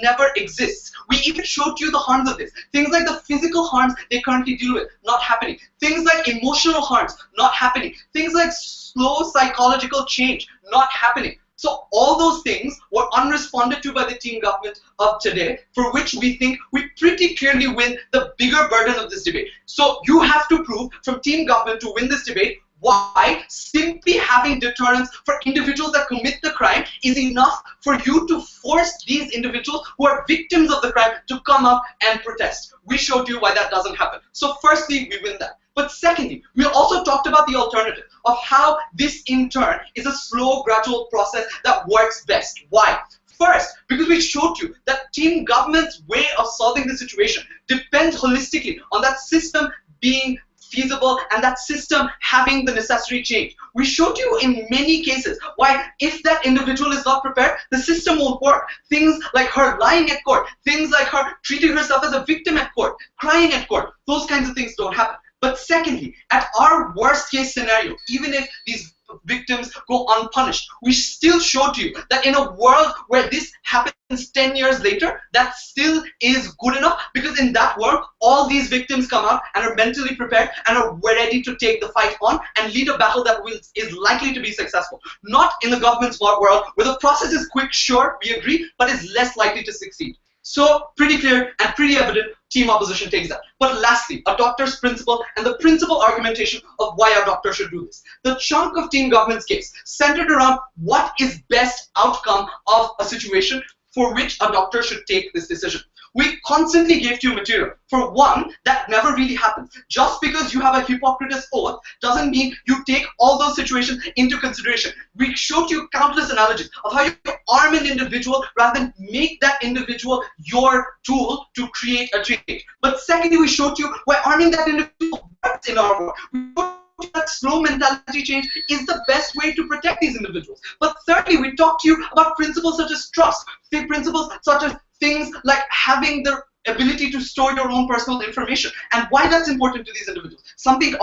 never exists. We even showed you the harms of this. Things like the physical harms they currently deal with, not happening. Things like emotional harms, not happening. Things like slow psychological change, not happening. So all those things were unresponded to by the team government of today, for which we think we pretty clearly win the bigger burden of this debate. So you have to prove from team government to win this debate why simply having deterrence for individuals that commit the crime is enough for you to force these individuals who are victims of the crime to come up and protest. We showed you why that doesn't happen. So firstly, we win that. But secondly, we also talked about the alternative of how this in turn is a slow, gradual process that works best. Why? First, because we showed you that team government's way of solving the situation depends holistically on that system being feasible and that system having the necessary change. We showed you in many cases why if that individual is not prepared, the system won't work. Things like her lying at court, things like her treating herself as a victim at court, crying at court, those kinds of things don't happen. But secondly, at our worst case scenario, even if these victims go unpunished, we still showed you that in a world where this happens 10 years later, that still is good enough, because in that world, all these victims come out and are mentally prepared and are ready to take the fight on and lead a battle that is likely to be successful. Not in the government's world, where the process is quick, sure, we agree, but is less likely to succeed. So, pretty clear and pretty evident, team opposition takes that. But lastly, a doctor's principle and the principal argumentation of why a doctor should do this. The chunk of team government's case centered around what is best outcome of a situation for which a doctor should take this decision. We constantly gave to you material for one that never really happens. Just because you have a Hippocrates oath doesn't mean you take all those situations into consideration. We showed you countless analogies of how you arm an individual rather than make that individual your tool to create a change. But secondly, we showed you why arming that individual works in our world. We showed you that slow mentality change is the best way to protect these individuals. But thirdly, we talked to you about principles such as trust, principles such as things like having the ability to store your own personal information, and why that's important to these individuals. Something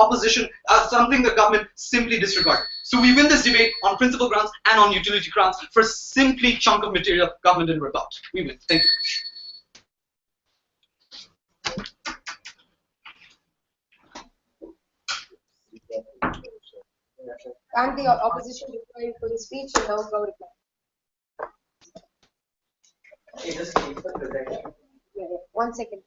something the government simply disregarded. So we win this debate on principle grounds and on utility grounds for simply chunk of material government didn't rip out. We win. Thank you. Thank the opposition for the speech and now go reply. Yeah, 1 second.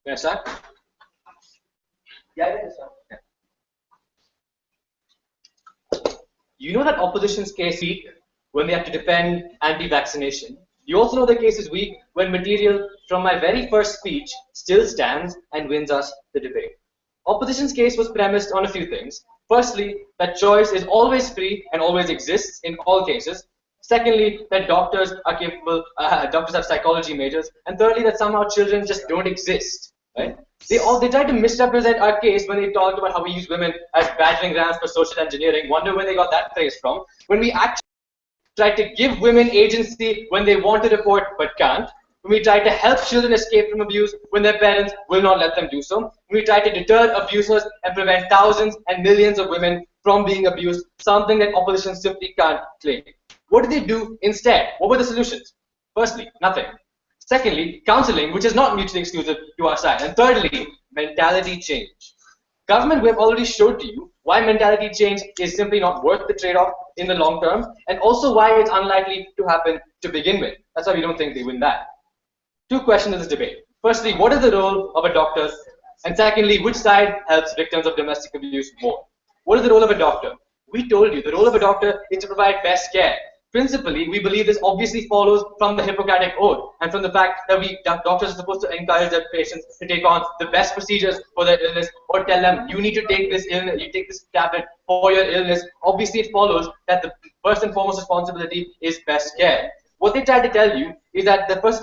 May I start? Yeah. You know that opposition's case weak when they have to defend anti-vaccination. You also know the case is weak when material from my very first speech still stands and wins us the debate. Opposition's case was premised on a few things. Firstly, that choice is always free and always exists in all cases. Secondly, that doctors are capable, doctors have psychology majors. And thirdly, that somehow children just don't exist. Right? They tried to misrepresent our case when they talked about how we use women as battering rams for social engineering. Wonder where they got that phrase from. When we actually try to give women agency when they want to report but can't. When we try to help children escape from abuse when their parents will not let them do so. When we try to deter abusers and prevent thousands and millions of women from being abused, something that opposition simply can't claim. What did they do instead? What were the solutions? Firstly, nothing. Secondly, counseling, which is not mutually exclusive to our side. And thirdly, mentality change. Government, we have already showed to you why mentality change is simply not worth the trade-off in the long term, and also why it's unlikely to happen to begin with. That's why we don't think they win that. Two questions in this debate. Firstly, what is the role of a doctor? And secondly, which side helps victims of domestic abuse more? What is the role of a doctor? We told you the role of a doctor is to provide best care. Principally, we believe this obviously follows from the Hippocratic Oath and from the fact that doctors are supposed to encourage their patients to take on the best procedures for their illness, or tell them you need to take this illness, you take this tablet for your illness. Obviously, it follows that the first and foremost responsibility is best care. What they try to tell you is that the first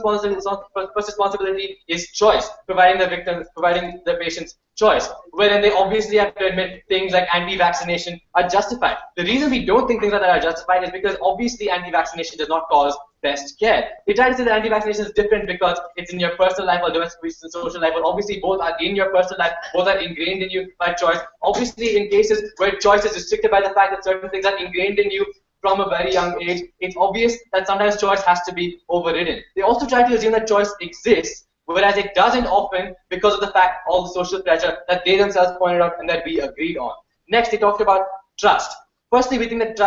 responsibility is choice, providing the patient's choice, wherein they obviously have to admit things like anti-vaccination are justified. The reason we don't think things like that are justified is because obviously anti-vaccination does not cause best care. They try to say that anti-vaccination is different because it's in your personal life or domestic and social life, but obviously both are in your personal life, both are ingrained in you by choice. Obviously, in cases where choice is restricted by the fact that certain things are ingrained in you from a very young age, it's obvious that sometimes choice has to be overridden. They also try to assume that choice exists, whereas it doesn't often because of the fact all the social pressure that they themselves pointed out and that we agreed on. Next, they talked about trust. Firstly, we think that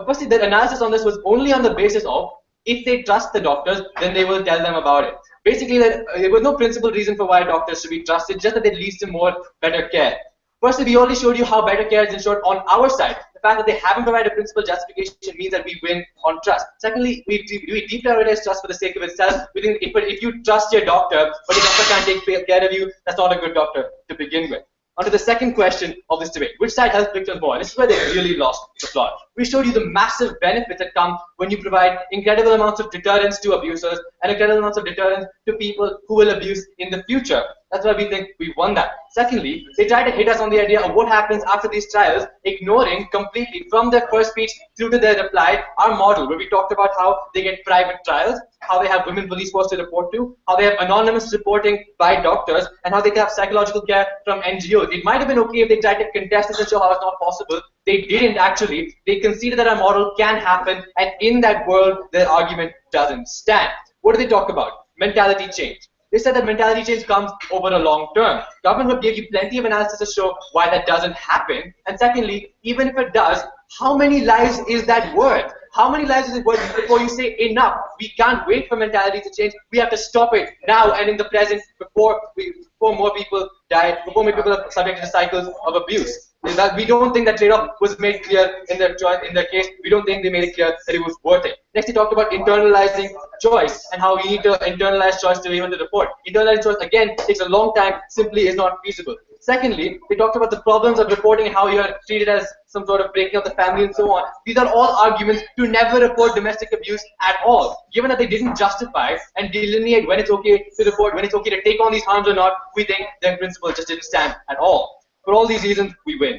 firstly, the analysis on this was only on the basis of if they trust the doctors, then they will tell them about it. Basically, there was no principal reason for why doctors should be trusted, just that they lead to better care. Firstly, we already showed you how better care is ensured on our side. The fact that they haven't provided a principal justification means that we win on trust. Secondly, we deprioritize trust for the sake of itself. We think if you trust your doctor, but your doctor can't take care of you, that's not a good doctor to begin with. On to the second question of this debate. Which side helps victims more? This is where they really lost the plot. We showed you the massive benefits that come when you provide incredible amounts of deterrence to abusers and incredible amounts of deterrence to people who will abuse in the future. That's why we think we won that. Secondly, they try to hit us on the idea of what happens after these trials, ignoring completely from their first speech through to their reply our model, where we talked about how they get private trials, how they have women police force to report to, how they have anonymous reporting by doctors, and how they can have psychological care from NGOs. It might have been okay if they tried to contest this and show how it's not possible. They didn't actually. They conceded that our model can happen, and in that world, their argument doesn't stand. What do they talk about? Mentality change. They said that mentality change comes over a long term. Government will give you plenty of analysis to show why that doesn't happen. And secondly, even if it does, how many lives is that worth? How many lives is it worth before you say enough? We can't wait for mentality to change. We have to stop it now and in the present before more people die, before more people are subject to cycles of abuse. We don't think that trade-off was made clear in their case. We don't think they made it clear that it was worth it. Next, they talked about internalizing choice and how we need to internalize choice to be able to report. Internalizing choice, again, takes a long time, simply is not feasible. Secondly, we talked about the problems of reporting and how you are treated as some sort of breaking of the family and so on. These are all arguments to never report domestic abuse at all. Given that they didn't justify and delineate when it's okay to report, when it's okay to take on these harms or not, we think their principle just didn't stand at all. For all these reasons, we win.